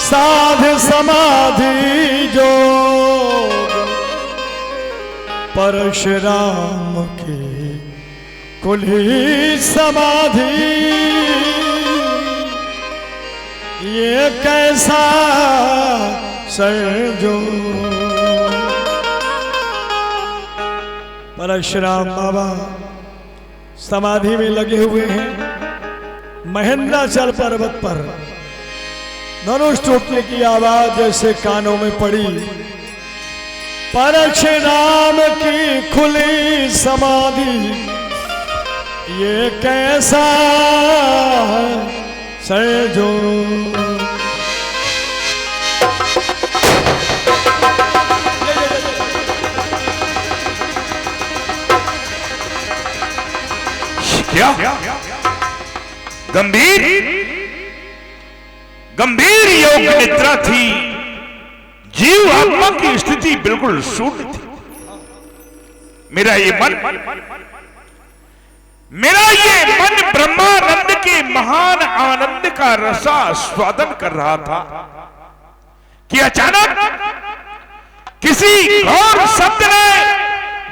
साध समाधि जो परशुराम की कुली समाधि, ये कैसा संजो। परशुराम बाबा समाधि में लगे हुए हैं। महेंद्राचल पर्वत पर धनुष टूटने की आवाज जैसे कानों में पड़ी। परशुराम की खुली समाधि, ये कैसा संजो। क्या गंभीर गंभीर योग निद्रा थी। जीव आत्मा की स्थिति बिल्कुल शून्य थी। मेरा ये मन ब्रह्मानंद के महान आनंद का रसास्वादन कर रहा था कि अचानक किसी घोर शब्द ने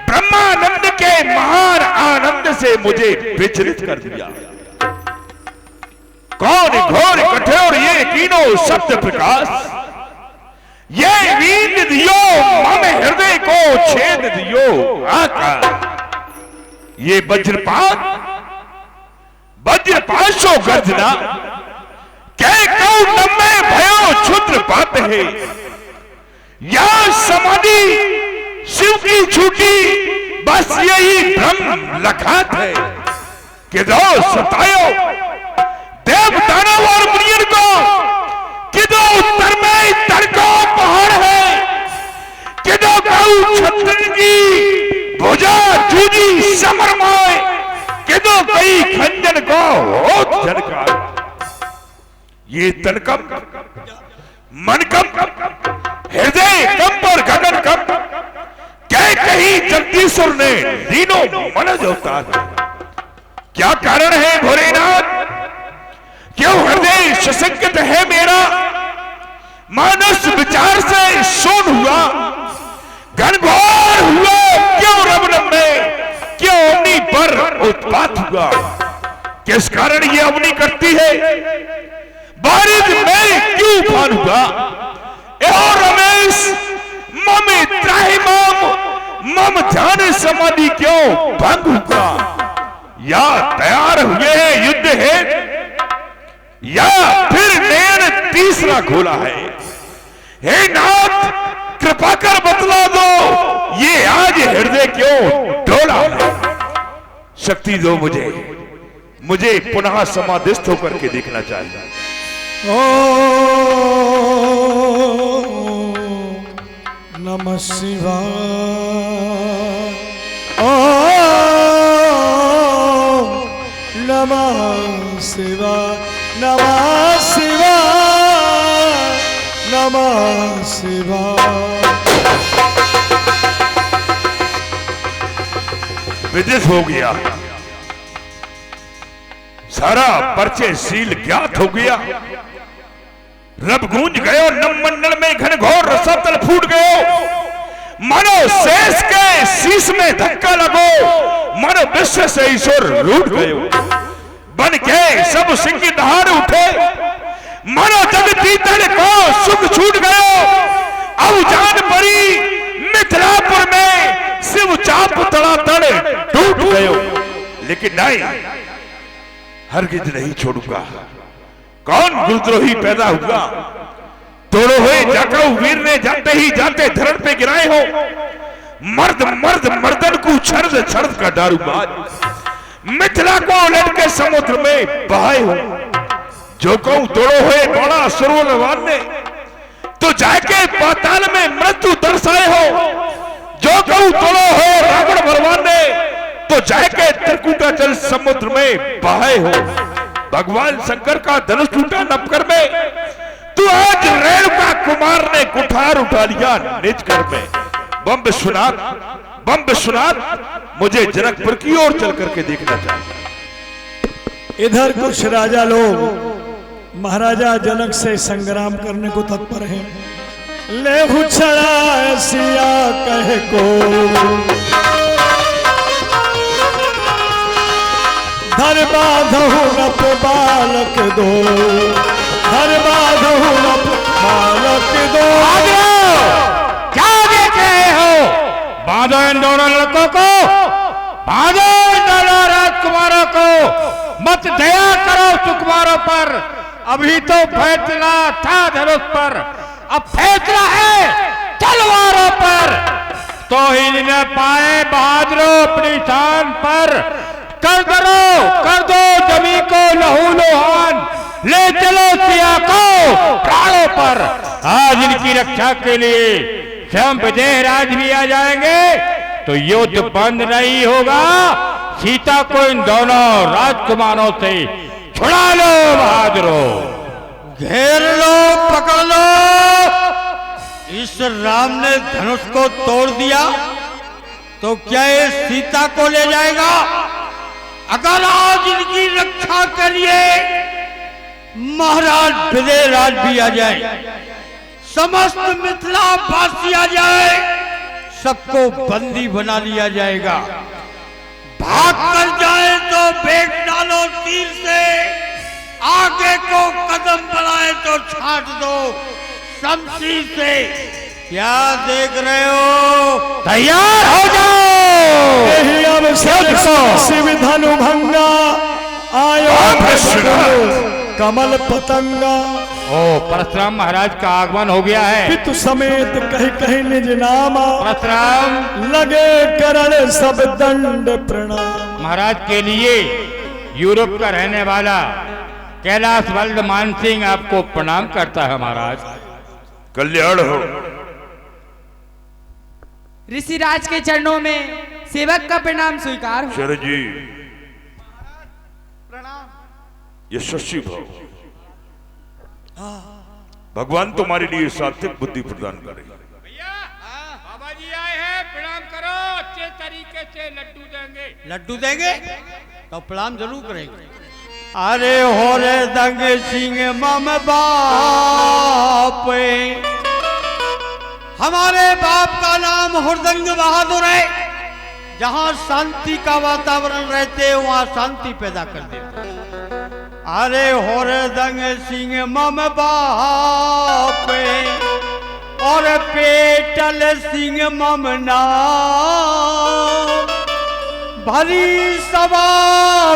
ब्रह्मानंद के महान आनंद से मुझे विचलित कर दिया। कौन घोर कठोर ये तीनों शब्द प्रकाश, ये वीद दियो मम हृदय को छेद दियो आका। ये वज्रपाशो गर्जना कह कौ नम्मे भयो क्षुद्र बात है। या समाधि शिव की छूटी, बस यही भ्रम लखात है कि दो सतायो देव दानव और मुनियन को, कि दो उत्तर में तड़को पहाड़ है, कि दो गौ छत्र की भुजा जूझी समर में, कि दो कई खंजन को हो झनका। ये तनकम मनकम हृदय कंप और गगन कंप कह कहीं जगदीश्वर ने तीनों मन जोता है। क्या कारण है भोलेनाथ, क्यों हृदय सशंकित है मेरा, मानस विचार से शून्य हुआ, घनघोर हुआ क्यों रमन में, क्यों अग्नि पर उत्पात हुआ। किस कारण ये अग्नि करती है, बारिश में क्यों उफान हुआ। और रमेश मम त्राहि मम ध्यान समाधि क्यों भंग हुआ। या तैयार हुए हैं युद्ध है, या फिर नयन तीसरा खोला है। हे नाथ कृपा कर बतला दो, ये आज हृदय क्यों डोला है। शक्ति दो मुझे पुनः समाधिस्थ होकर के देखना चाहिए। नमः शिवाय, नमः शिवाय, नमः शिवाय, नमः शिवाय। विदित हो गया, सारा परिचय शील ज्ञात हो गया। रब गूंज गयो, नम मंडल में घनघोर रसातल फूट गयो। मानो शेष के शीश में धक्का लगो, मानो विश्व से ईश्वर रूठ गयो। बन के सब सिंह दहाड़ उठे, मानो जगदीतन को सुख छूट गयो। अब जान पड़ी मिथिलापुर में शिव चाप तड़ातड़ टूट गयो। लेकिन नहीं, हरगिज नहीं छोड़ूंगा। कौन गुलद्रोही पैदा हुआ, तोड़ो हुए जाकाऊ वीर ने जाते ही जाते धरण पे गिराए हो। मर्द मर्द मर्दन को छर्द छर्द का दारूबाज, मिथिला को उलट के समुद्र में बहाए हो। जो कहूं तोड़ो हुए बड़ा सुरवलवान ने, तो जाके पाताल में मृत्यु दर्शाए हो। जो कहूं तोड़ो हुए रावण बलवान ने, तो जाके त्रिकुटा जल समुद्र में बहाए हो। भगवान शंकर का धनुष टूटा नपकर में, तू आज रेणुका कुमार ने कुठार उठा लिया निज घर में। बम विश्वनाथ मुझे जनकपुर की ओर चल करके देखना चाहिए। इधर कुछ राजा लोग महाराजा जनक से संग्राम करने को तत्पर है। ले छड़ा सिया कह को धर बाधहु नप बालक दो, धर बाधहु नप बालक दो। क्या देख रहे हो? बांधो इन दोनों लड़कों को, बांधो इन दोनों राजकुमारों को, मत दया करो सुकुमारों पर। अभी तो फैसला था धनुष पर, अब फैसला है तलवारों पर। तो ही न पाए बहादुरों अपनी शान पर। कर दो जमी को लहू लोहान, ले चलो सिया को प्राणों पर। आज इनकी रक्षा के लिए स्वयं विजयराज भी आ जाएंगे तो युद्ध बंद नहीं होगा। सीता को इन दोनों राजकुमारों से छुड़ा लो बहादुरों। घेर लो, पकड़ लो। इस राम ने धनुष को तोड़ दिया तो क्या ये सीता को ले जाएगा? अगर आज इनकी रक्षा के लिए महाराज विजयराज भी आ जाए, समस्त मिथिला वासी आ जाए, सबको बंदी बना लिया जाएगा। भाग कर जाए तो बेच डालो तीर से, आगे को कदम बढ़ाए तो छाट दो शमशीर से। क्या देख रहे हो? तैयार हो जाओ। यही अवसर शिव धनु भंगा आयो कमल पतंगा। ओ परशुराम महाराज का आगमन हो गया है। पितु समेत कहीं कहीं निज नामा, परशुराम लगे करण सब दंड प्रणाम। महाराज के लिए यूरोप का रहने वाला कैलाश वल्द मान सिंह आपको प्रणाम करता है महाराज। कल्याण हो। ऋषिराज के चरणों में सेवक का प्रणाम स्वीकार हो। शरद जी यशस्वी भव। भगवान तुम्हारे लिए सात्विक बुद्धि प्रदान करे। भैया बाबा जी आए हैं, प्रणाम करो। अच्छे तरीके से लड्डू देंगे। लड्डू देंगे तो प्रणाम जरूर करेंगे। अरे हो रे दंग सिंह मम बाप, हमारे बाप का नाम हुरदंग बहादुर है। जहां शांति का वातावरण रहते वहां शांति पैदा कर देते। अरे हो रे दंग सिंह मम बाप, और पेटल सिंह मम नाम। भरी सभा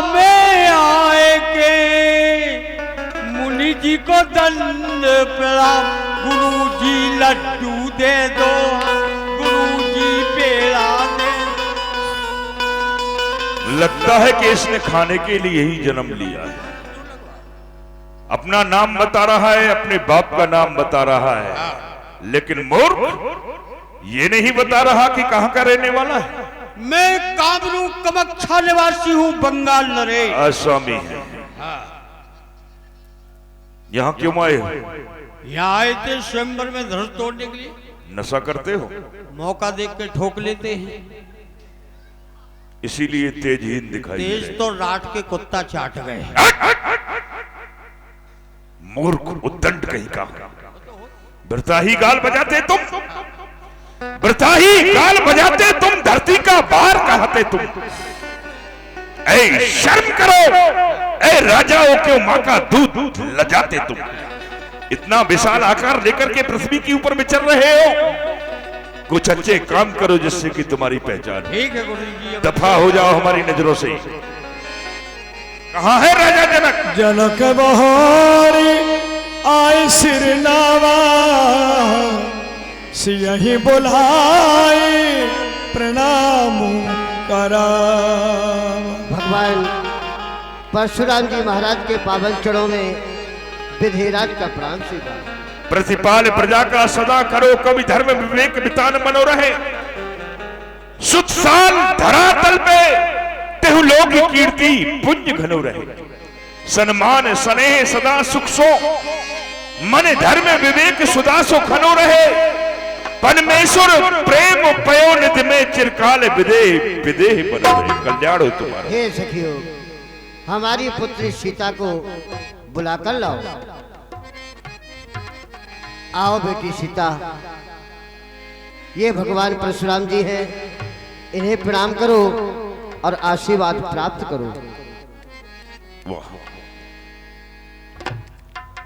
में आए के मुनि जी को दंड प्रणाम। गुरु जी लड्डू दे दो, गुरु जी पेड़ा दे। लगता है कि इसने खाने के लिए ही जन्म लिया है। अपना नाम बता रहा है, अपने बाप का नाम बता रहा है, लेकिन मूर्ख ये नहीं बता रहा कि कहां का रहने वाला है। मैं कामरू कामाख्या निवासी हूँ, बंगाल नरेश। आसामी है। यहाँ क्यों आए हो? यहाँ आए थे स्वयंवर में धनुष तोड़ने के लिए। नशा करते हो? मौका देख के ठोक लेते हैं। इसीलिए तेजहीन दिखाई दे रहे। तेज तो रात के कुत्ता चाट गए। मूर्ख उद्दंड कहीं का। वृताही गाल बजाते तुम, वृताही गाल बजाते तुम, धरती का भार कहते तुम। ऐ शर्म करो, ऐ राजाओं के मां का दूध लजाते तुम। इतना विशाल आकार लेकर के पृथ्वी के ऊपर विचर रहे हो। कुछ अच्छे काम करो जिससे कि तुम्हारी पहचान। ठीक है गुरु जी। दफा हो जाओ हमारी नजरों से। कहां है राजा जनक? जनक बहारी आए सिरनावा, सियहि बुलाए प्रणाम करा। भगवान परशुराम जी महाराज के पावन चरणों में विधिराज का प्रणाम स्वीकार। प्रतिपाल प्रजा का सदा करो, कवि धर्म विवेक वितान मनो रहे। सुत साल धरातल पे तेहु लोक कीर्ति पुंज घनो रहे। सन्मान स्नेह सदा सुख सो, मन धर्म विवेक सुदा सो खनो रहे। परमेश्वर प्रेम पयो निधि में चिरकाल विदेह विदेह बनो रहे। कल्याण हो तुम्हारा। हे सखियों, हमारी पुत्री सीता को बुलाकर लाओ। आओ बेटी सीता, ये भगवान परशुराम जी हैं, इन्हें प्रणाम करो और आशीर्वाद प्राप्त करो। वाह,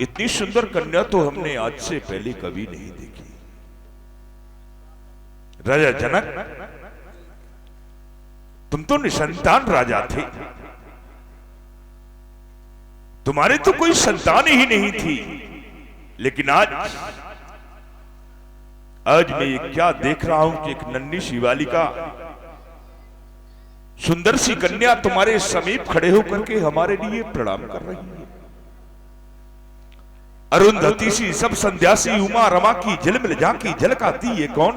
इतनी सुंदर कन्या तो हमने आज से पहले कभी नहीं देखी। राजा जनक, तुम तो निसंतान राजा थे, तुम्हारे तो कोई संतान ही नहीं थी, लेकिन आज मैं ये क्या देख रहा हूं कि एक नन्ही सी बालिका, सुंदर सी कन्या तुम्हारे समीप खड़े होकर के हमारे लिए प्रणाम कर रही है। अरुंधति सी सब संध्यासी उमा रमा की झिलमिल झांकी झलकाती, ये कौन?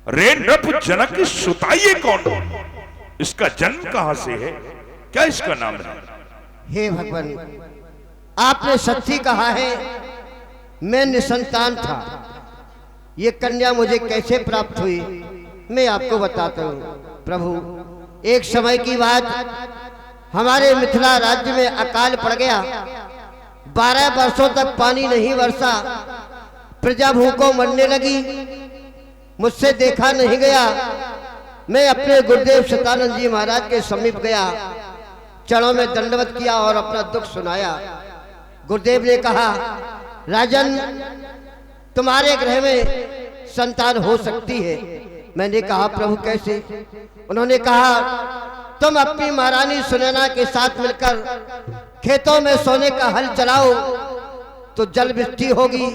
रे नृप जनक की सुता, ये कौन? इसका जन्म कहां से है? क्या इसका नाम है? हे भगवान, आपने सच्ची कहा है, मैं निसंतान था। ये कन्या मुझे कैसे प्राप्त हुई, मैं आपको बताता हूँ। प्रभु, एक समय की बात, हमारे मिथिला राज्य में अकाल पड़ गया। 12 वर्षों तक पानी नहीं बरसा, प्रजा भूखों मरने लगी। मुझसे देखा नहीं गया। मैं अपने गुरुदेव सतानंद जी महाराज के समीप गया, चरणों में दंडवत किया और अपना दुख सुनाया। गुरुदेव ने कहा, राजन, तुम्हारे ग्रह में संतान हो सकती है। मैंने कहा, प्रभु कैसे? उन्होंने कहा, तुम अपनी महारानी सुनैना के साथ मिलकर खेतों में सोने का हल चलाओ तो जल वृष्टि होगी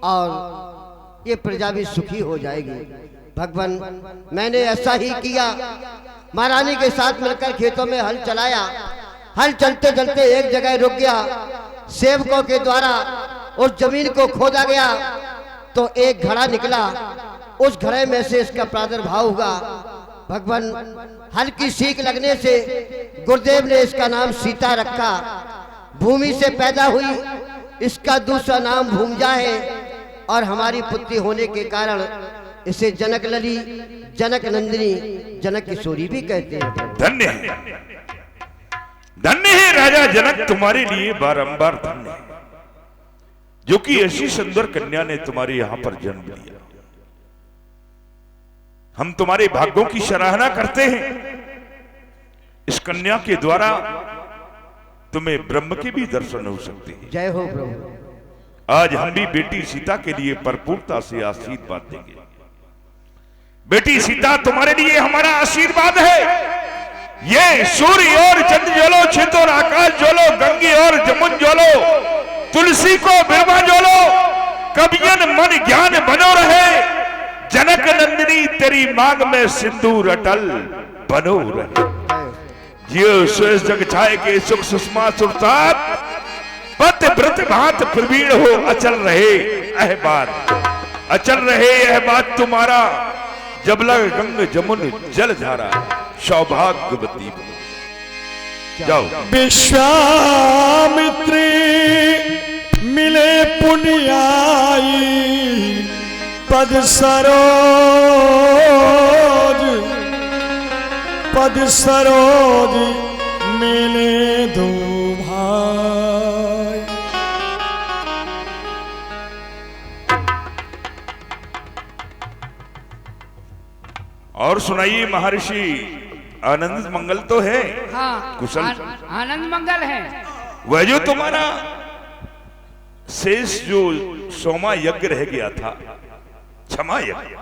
और ये प्रजा भी सुखी हो जाएगी। भगवान, मैंने ऐसा ही किया। महारानी के साथ मिलकर खेतों में हल चलाया। हल चलते चलते एक जगह रुक गया। सेवकों के द्वारा उस जमीन को खोदा गया तो एक घड़ा निकला। उस घड़े में से इसका प्रादुर्भाव हुआ। भगवान, हल्की सीख लगने से गुरुदेव ने इसका नाम सीता रखा। भूमि से पैदा हुई, इसका दूसरा नाम भूमजा है और हमारी पुत्री होने के कारण इसे जनक लली, जनक नंदिनी, जनक किशोरी भी कहते हैं। धन्य है, धन्य है राजा जनक, तुम्हारे लिए बारंबार धन्य है, जो कि ऐसी सुंदर कन्या ने तुम्हारे यहां पर जन्म लिया। हम तुम्हारे भाग्यों की सराहना करते हैं। इस कन्या के द्वारा तुम्हें ब्रह्म के भी दर्शन हो सकते हैं। जय हो प्रभु। आज हम भी बेटी सीता के लिए भरपूरता से आशीर्वाद देंगे। बेटी सीता, तुम्हारे लिए हमारा आशीर्वाद है। ये सूर्य और चंद्र ज्वलो, छित और आकाश ज्वलो, गंगे और जमुन ज्वलो, तुलसी को बिरवा ज्वलो, कबियन मन ज्ञान बनो रहे। जनक नंदिनी, तेरी मांग में सिंदूर अटल बनो रहे। जियो स्वेश जग छाए के सुख सुषमा सुरसात, पत व्रत भात प्रवीण हो अचल रहे। यह बात अचल रहे, यह बात तुम्हारा जब लग गंग जमुन जल धारा, सौभाग्यवती जाओ। विश्वामित्री मिले पुण्याई, पद सरोज, पद सरोज मिले दो भाई। और सुनाइए महर्षि, आनंद मंगल तो है? हाँ, कुशल आनंद मंगल है। वह जो तुम्हारा शेष जो सोमा यज्ञ रह गया था, क्षमा यज्ञ,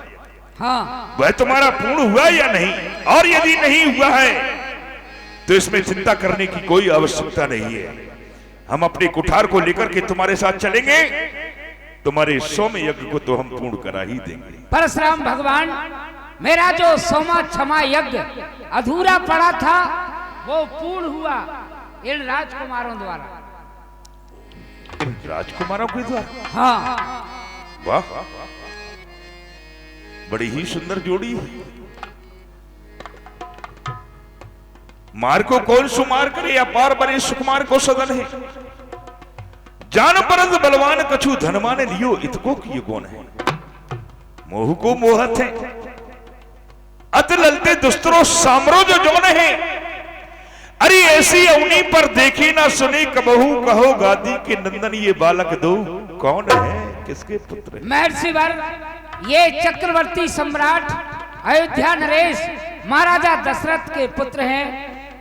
हाँ, वह तुम्हारा पूर्ण हुआ या नहीं? और यदि नहीं हुआ है तो इसमें चिंता करने की कोई आवश्यकता नहीं है। हम अपने कुठार को लेकर के तुम्हारे साथ चलेंगे। तुम्हारे सोम यज्ञ को तो हम पूर्ण करा ही देंगे। परशुराम भगवान, मेरा जो सोमा क्षमा यज्ञ अधूरा पड़ा था वो पूर्ण हुआ इन राजकुमारों द्वारा। इन राजकुमारों के द्वारा? हाँ। वाह, बड़ी ही सुंदर जोड़ी है। मार को कौन सुमार करे, या पार बने सुकुमार को सदन है। जान परंत बलवान कछु धनवान लियो, इतको की कौन है। मोह को मोहत है, अत ललते दुस्तरो साम्रो जो जोन है। अरे ऐसी अवनी पर देखी ना सुनी कबहू कहो गादी के नंदन ये बालक दो कौन है, किसके पुत्र है? महर्षि वर, ये चक्रवर्ती सम्राट अयोध्या नरेश महाराजा दशरथ के पुत्र हैं।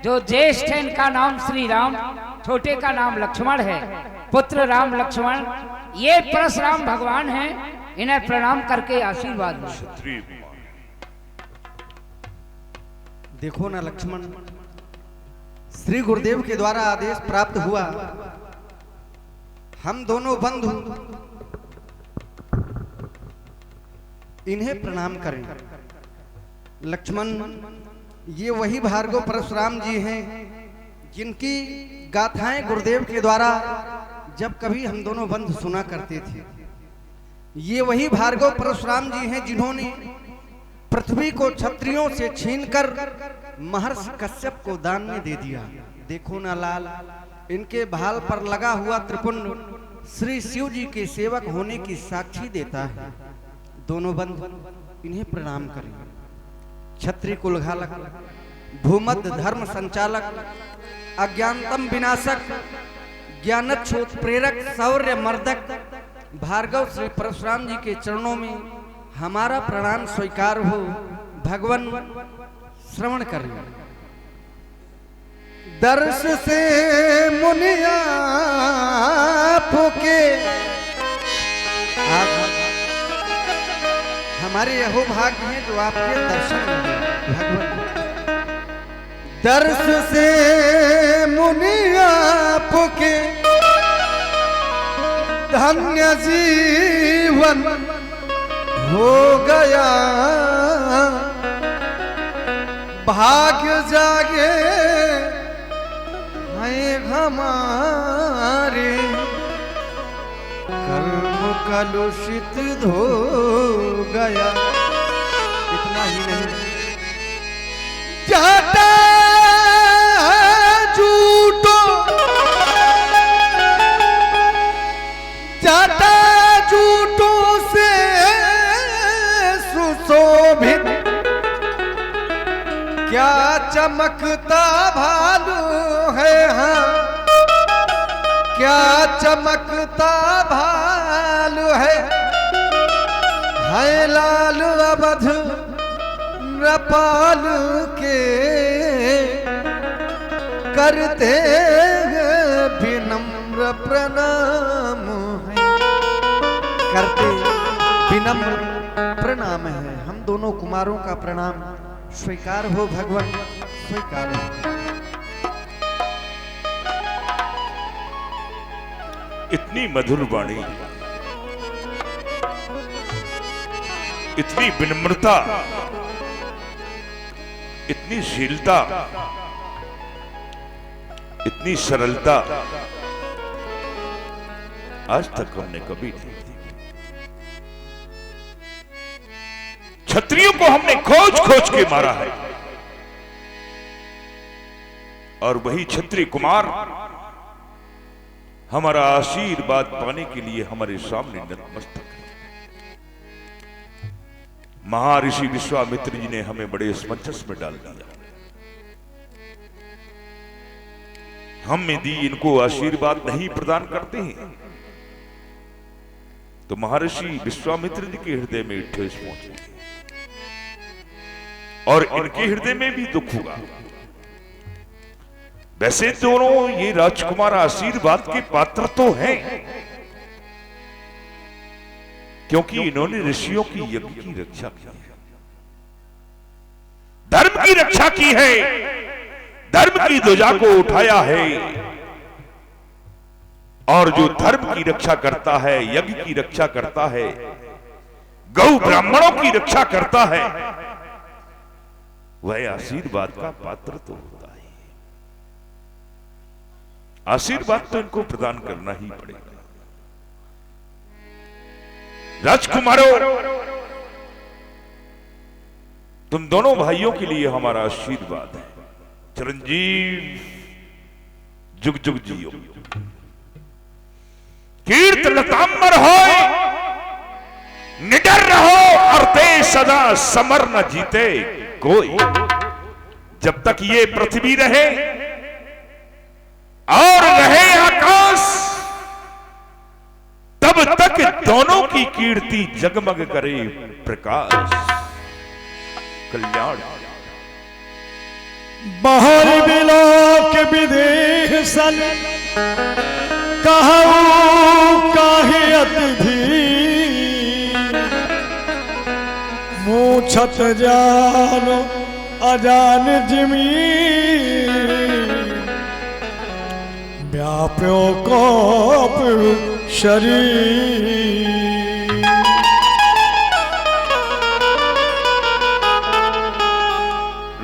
जो ज्येष्ठ है इनका नाम श्री राम, छोटे का नाम लक्ष्मण है। पुत्र राम लक्ष्मण, ये परशुराम भगवान हैं। इन्हें प्रणाम करके आशीर्वाद दो। देखो ना लक्ष्मण, श्री गुरुदेव के द्वारा आदेश प्राप्त हुआ, हम दोनों बंधु इन्हें प्रणाम करें। लक्ष्मण, ये वही भार्गव परशुराम जी हैं जिनकी गाथाएं गुरुदेव के द्वारा जब कभी हम दोनों बंधु सुना करते थे। ये वही भार्गव परशुराम जी हैं जिन्होंने पृथ्वी को क्षत्रियों से छीनकर महर्षि कश्यप को दान में दे दिया। देखो ना लाल, इनके भाल पर लगा हुआ त्रिपुंड श्री शिव जी के सेवक होने की साक्षी देता है। दोनों बंधु इन्हें प्रणाम करें। क्षत्रिय कुलघालक, भूमध्य धर्म संचालक, अज्ञानतम विनाशक, ज्ञानच्छोत प्रेरक, शौर्य मर्दक भार्गव श्री परशुराम जी के चरणों में हमारा प्रणाम स्वीकार हो। भगवान श्रवण करें। दर्श से मुनिया फूके, हमारे यहो भाग्य हैं जो आपके दर्शन होंगे। भगवान, दर्श से मुनिया फूके, धन्य जीवन हो गया, भाग्य जागे हैं हमारे, कर्म कलुषित धो गया। इतना ही नहीं, जाता झूठो, जाता झूठो से सुशोभित, क्या चमकता भालू है, हाँ क्या चमकता भालू है लाल अवध नृपाल के, करते विनम्र प्रणाम है, करते विनम्र प्रणाम है। हम दोनों कुमारों का प्रणाम स्वीकार हो। भगवान स्वीकार हो। इतनी मधुर वाणी, इतनी विनम्रता, इतनी शीलता, इतनी सरलता आज तक हमने कभी नहीं देखी। क्षत्रियों को हमने खोज खोज के मारा है और वही क्षत्रिय कुमार हमारा आशीर्वाद पाने के लिए हमारे सामने नतमस्तक है। महर्षि विश्वामित्र जी ने हमें बड़े असमंजस में डाल दिया। हम यदि इनको आशीर्वाद नहीं प्रदान करते हैं तो महर्षि विश्वामित्र जी के हृदय में ठेस पहुंचेगी और इनके हृदय में भी दुख होगा। वैसे दोनों ये राजकुमार आशीर्वाद के पात्र तो हैं, क्योंकि इन्होंने ऋषियों की यज्ञ की रक्षा की है, धर्म की रक्षा की है, धर्म की ध्वजा को उठाया है। और जो धर्म की रक्षा करता है, यज्ञ की रक्षा करता है, गौ ब्राह्मणों की रक्षा करता है, वह आशीर्वाद का पात्र तो होता है। आशीर्वाद तो इनको प्रदान करना ही पड़ेगा। राजकुमारों, तुम दोनों भाइयों के लिए हमारा आशीर्वाद है। चिरंजीव जुग जुग जियो, कीर्त लतांबर हो, निडर रहो और ते सदा समर न जीते कोई। जब तक ये पृथ्वी रहे और रहे आकाश, तब तक दोनों की कीर्ति जगमग करे प्रकाश। कल्याण। बाहर बिलोक विदेशन कहूँ काहे अतिथि, मूछत जान अजान जिमी, व्याप्यो कोप शरीर।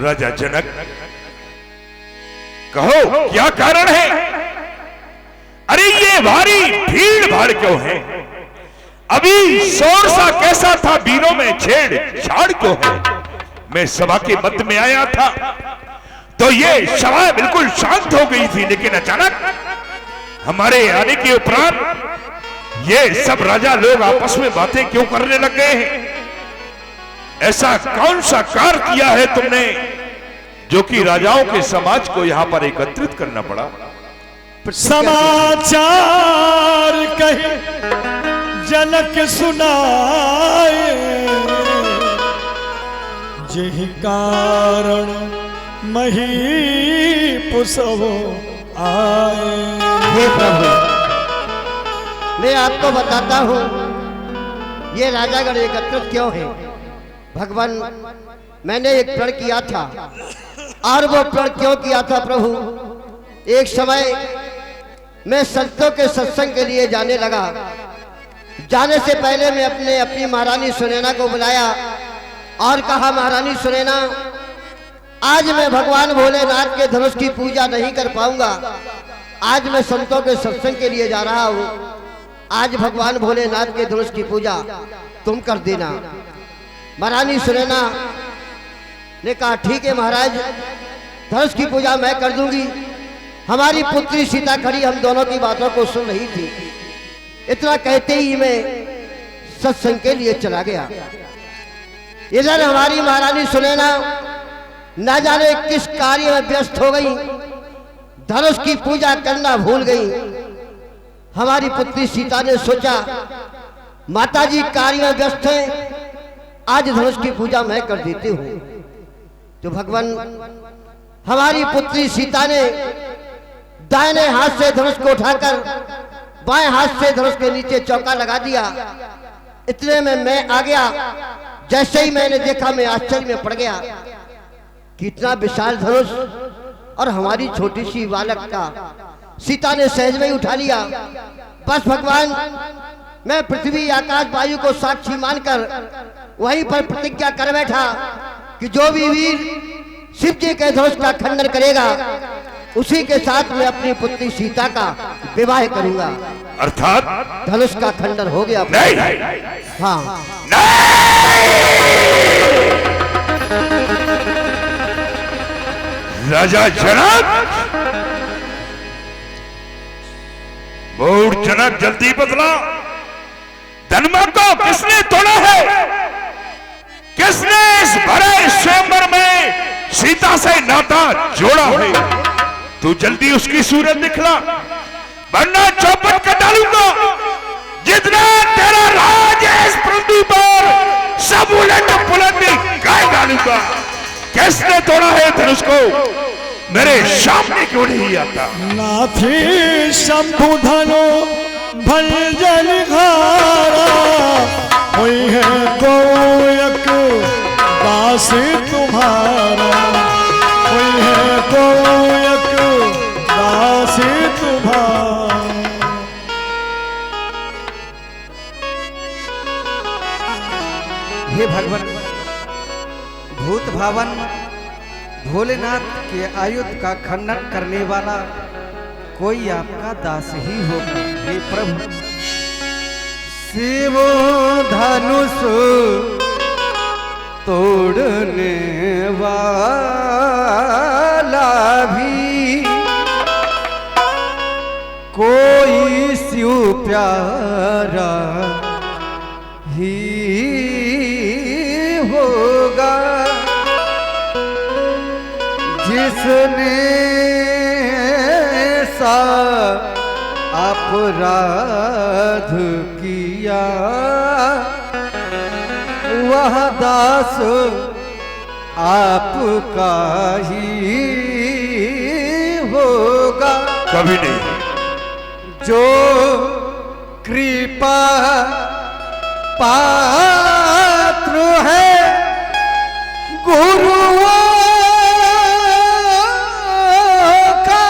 राजा जनक, कहो क्या कारण है? अरे ये भारी भीड़ भाड़ क्यों है? अभी शोर सा कैसा था, वीरों में छेड़ छाड़ क्यों है? मैं सभा के मध्य में आया था तो ये सभा बिल्कुल शांत हो गई थी, लेकिन अचानक हमारे आने के उपरांत ये सब राजा लोग आपस में बातें क्यों करने लग गए हैं? ऐसा कौन सा कार्य किया है तुमने जो कि राजाओं के समाज को यहां पर एकत्रित करना पड़ा? समाचार कहे जनक सुनाए, जिहि कारण महीपुसवो आए। हे प्रभु, मैं आपको बताता हूँ ये राजागण एकत्रित क्यों है। भगवान, मैंने एक प्रण किया था, और वो प्रण क्यों किया था प्रभु? एक समय मैं संतों के सत्संग के लिए जाने लगा। जाने से पहले मैं अपनी महारानी सुनैना को बुलाया और कहा, महारानी सुनैना, आज मैं भगवान भोलेनाथ के धनुष की पूजा नहीं कर पाऊंगा। आज मैं संतों के सत्संग के लिए जा रहा हूँ। आज भगवान भोलेनाथ के धनुष की पूजा तुम कर देना। महारानी सुनैना ने कहा, ठीक है महाराज, धनुष की पूजा मैं कर दूंगी। हमारी पुत्री सीता खड़ी हम दोनों की बातों को सुन रही थी। इतना कहते ही मैं सत्संग के लिए चला गया। इधर हमारी महारानी सुनैना न जाने किस कार्य में व्यस्त हो गई, धनुष की पूजा करना भूल गई। हमारी पुत्री सीता ने सोचा, माताजी कार्य में व्यस्त हैं, आज धनुष की पूजा मैं कर देती हूँ। तो भगवान, हमारी पुत्री सीता ने दाहिने हाथ से धनुष को उठाकर बाएं हाथ से धनुष के नीचे चौका लगा दिया। इतने में मैं आ गया। जैसे ही मैंने देखा, मैं आश्चर्य में पड़ गया। कितना विशाल धनुष, और हमारी छोटी सी बालक का सीता ने सहज में ही उठा लिया। बस भगवान, मैं पृथ्वी आकाश वायु को साक्षी मानकर वहीं पर प्रतिज्ञा कर बैठा कि जो भी वीर शिव जी के धनुष का खंडन करेगा, उसी के साथ मैं अपनी पुत्री सीता का विवाह करूंगा। अर्थात धनुष का खंडन हो गया। नहीं, हाँ, राजा जनक, मूढ़ जनक, जल्दी बदला। धनवा को किसने तोड़ा है? किसने इस भरे स्वयंवर में सीता से नाता जोड़ा है? तू जल्दी उसकी सूरत दिखला, वरना चौपट कर डालूंगा। जितना तेरा राज है इस पृथ्वी पर, सब उलट पुलट कर डालूंगा। किसने तोड़ा है धनुष को? मेरे सामने क्यों नहीं आता? नाथी शंभु धनो भंजन घारा, हुई है कोयक दास तुम्हारा, हुई है कोयक दास तुम्हारा। हे भगवान, भूत भावन भोलेनाथ के आयुध का खंडन करने वाला कोई आपका दास ही होगा। हे प्रभु, शिव धनुष तोड़ने वाला भी कोई शिव प्यारा ही होगा, जिसने कैसा अपराध किया, वह दास आपका ही होगा। कभी नहीं। जो कृपा पात्र है गुरुओं का,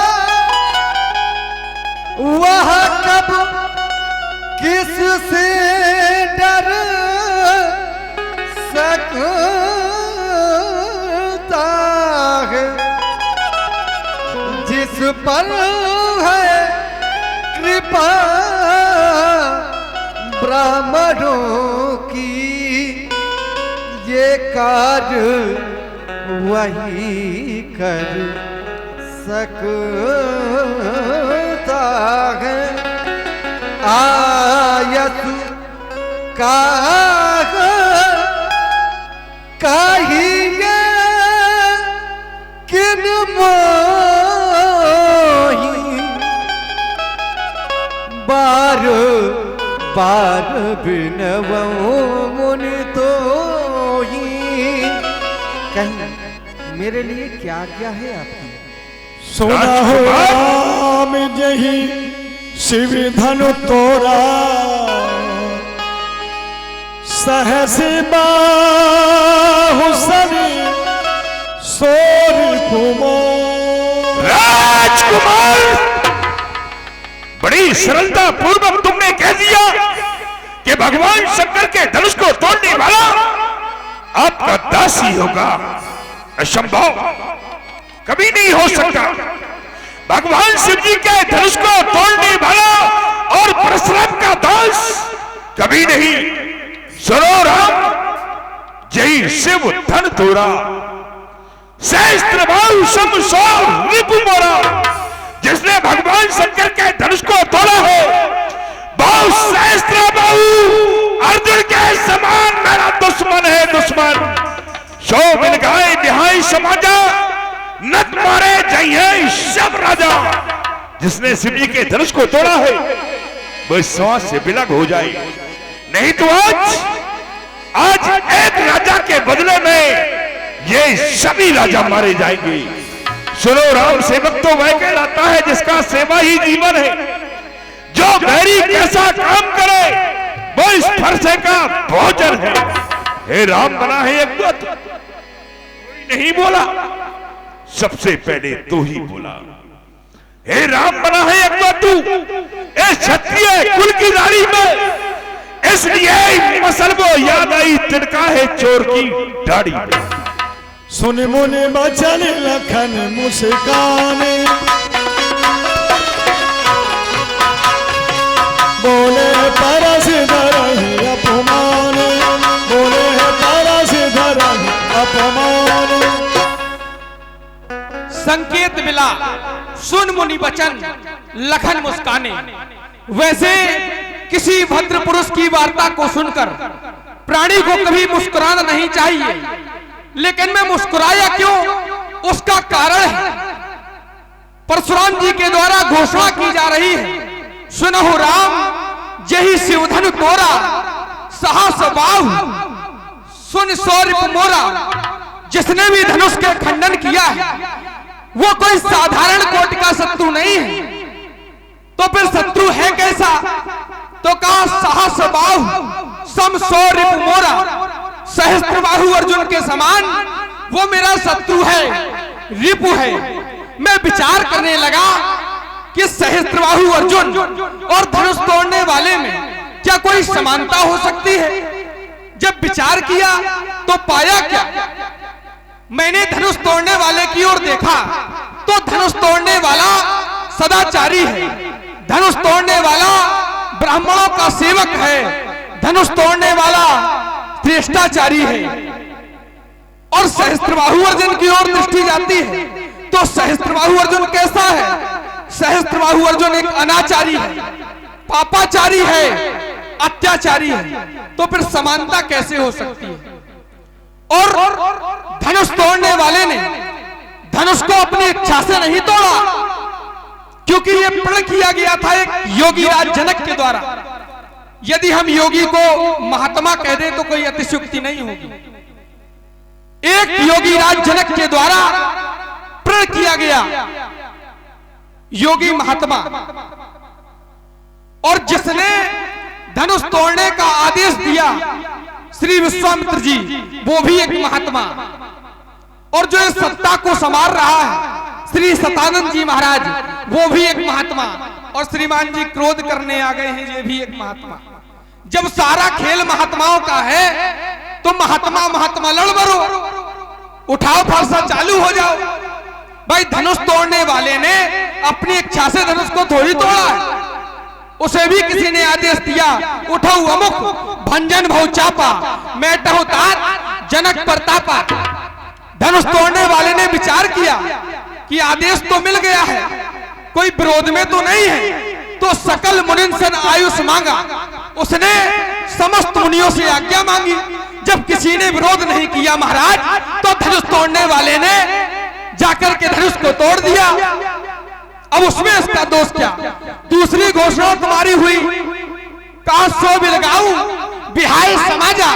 वह कब किससे डर सकता है। जिस पर है कृपा ब्राह्मणों की, ये कार्य वही कर सकता है। आयत का कहिए किन मोही, बार बार बिनवो मुनि तो ही। कहीं मेरे लिए क्या क्या है आपकी? सोना हो राम जही शिव धनु तोरा, सहस बाहु सनी सोरी कुमार। राजकुमार, बड़ी सरलता पूर्वक तुमने कह दिया कि भगवान शंकर के धनुष को तोड़ने वाला आपका दासी होगा। असंभव, कभी नहीं हो सकता। भगवान शिव जी के धनुष को तोड़ने वाला और परशुराम का दास कभी नहीं। सुनो राम, जय शिव धन तोरा, सहस्त्र बाहु समसौर रिपु मोरा। जिसने भगवान शंकर के धनुष को तोड़ा है, बहु सहस्त्र बाहु अर्जुन के समान मेरा दुश्मन है दुश्मन। सो मिल गए निहाई समाजा, नत मारे जय सब राजा। जिसने शिव जी के धनुष को तोड़ा है वो सांस से विलग हो जाए। नहीं तो आज एक राजा के बदले में ये सभी राजा मारे जाएंगे। सुनो राम, सेवक तो वह कहलाता है जिसका सेवा ही जीवन है। जो बैरी कैसा काम करे वो इस फरसे का भोजन है। हे राम बना है एक दूत, कोई नहीं बोला, सबसे पहले तू ही बोला। हे राम बना है एक तू, इस क्षत्रिय कुल की रानी में, इसलिए मसल वो याद आई तिनका है चोर की दाढ़ी में। सुन मुनि बचन लखन मुस्काने, बोले परस धरहि अपमान, बोले परस धरहि अपमान। संकेत मिला, सुन मुनि बचन लखन मुस्काने। वैसे किसी भद्र पुरुष की वार्ता को सुनकर प्राणी को कभी मुस्कुराना नहीं चाहिए, लेकिन मैं मुस्कुराया क्यों, उसका कारण है। परशुराम जी के द्वारा घोषणा की जा रही है, सुनहु राम जही शिवधनु तोरा, सहस बाहु सुन सौरिप मोरा। जिसने भी धनुष के खंडन किया है वो कोई साधारण कोट का शत्रु नहीं है, तो फिर शत्रु है कैसा? तो कहा सहस बाहु सम सौरिप मोरा, सहस्त्र बाहु अर्जुन के समान वो मेरा शत्रु है, रिपु है। मैं विचार करने लगा कि सहस्त्र बाहु अर्जुन और धनुष तोड़ने वाले में क्या कोई समानता हो सकती है? जब विचार किया तो पाया क्या, मैंने धनुष तोड़ने वाले की ओर देखा तो धनुष तोड़ने वाला सदाचारी है, धनुष तोड़ने वाला ब्राह्मणों का सेवक है, धनुष तोड़ने वाला श्रेष्ठाचारी है। और सहस्त्रबाहु अर्जुन की ओर दृष्टि जाती है तो सहस्त्रबाहु अर्जुन कैसा है? सहस्त्रबाहु अर्जुन एक अनाचारी है, पापाचारी है, अत्याचारी है। तो फिर समानता कैसे हो सकती है? और धनुष तोड़ने वाले ने धनुष को अपनी इच्छा से नहीं तोड़ा, क्योंकि ये प्रण किया गया था एक योगी राज जनक के द्वारा। यदि हम योगी को महात्मा कह दें तो कोई अतिशयोक्ति नहीं होगी। एक योगी राज जनक के द्वारा प्रण किया गया योगी महात्मा, और जिसने धनुष तोड़ने का आदेश दिया श्री विश्वामित्र जी, वो भी एक महात्मा। और जो इस सत्ता को संभाल रहा है श्री सतानंद जी महाराज, वो भी एक महात्मा। और श्रीमान जी क्रोध करने आ गए हैं, ये भी एक महात्मा। जब सारा खेल महात्माओं का है तो महात्मा महात्मा लड़ मरो, उठाओ फरसा चालू हो जाओ। भाई धनुष तोड़ने वाले ने अपनी इच्छा से धनुष को थोड़ी तोड़ा है, उसे भी किसी ने आदेश दिया, उठो अमुक भंजन भौ चापा, मैटहु तात जनक प्रतापा। धनुष तोड़ने वाले ने विचार किया कि आदेश तो मिल गया है, कोई विरोध में तो नहीं है, तो सकल मुनिन सन आयुष मांगा। उसने समस्त मुनियों से आज्ञा मांगी। जब किसी ने विरोध नहीं किया महाराज, तो धनुष तोड़ने वाले ने जाकर के धनुष को तोड़ दिया। अब उसमें इसका दोष क्या? दूसरी घोषणा तुम्हारी हुई, कहा सो बिलगाऊ बिहाय समाजा,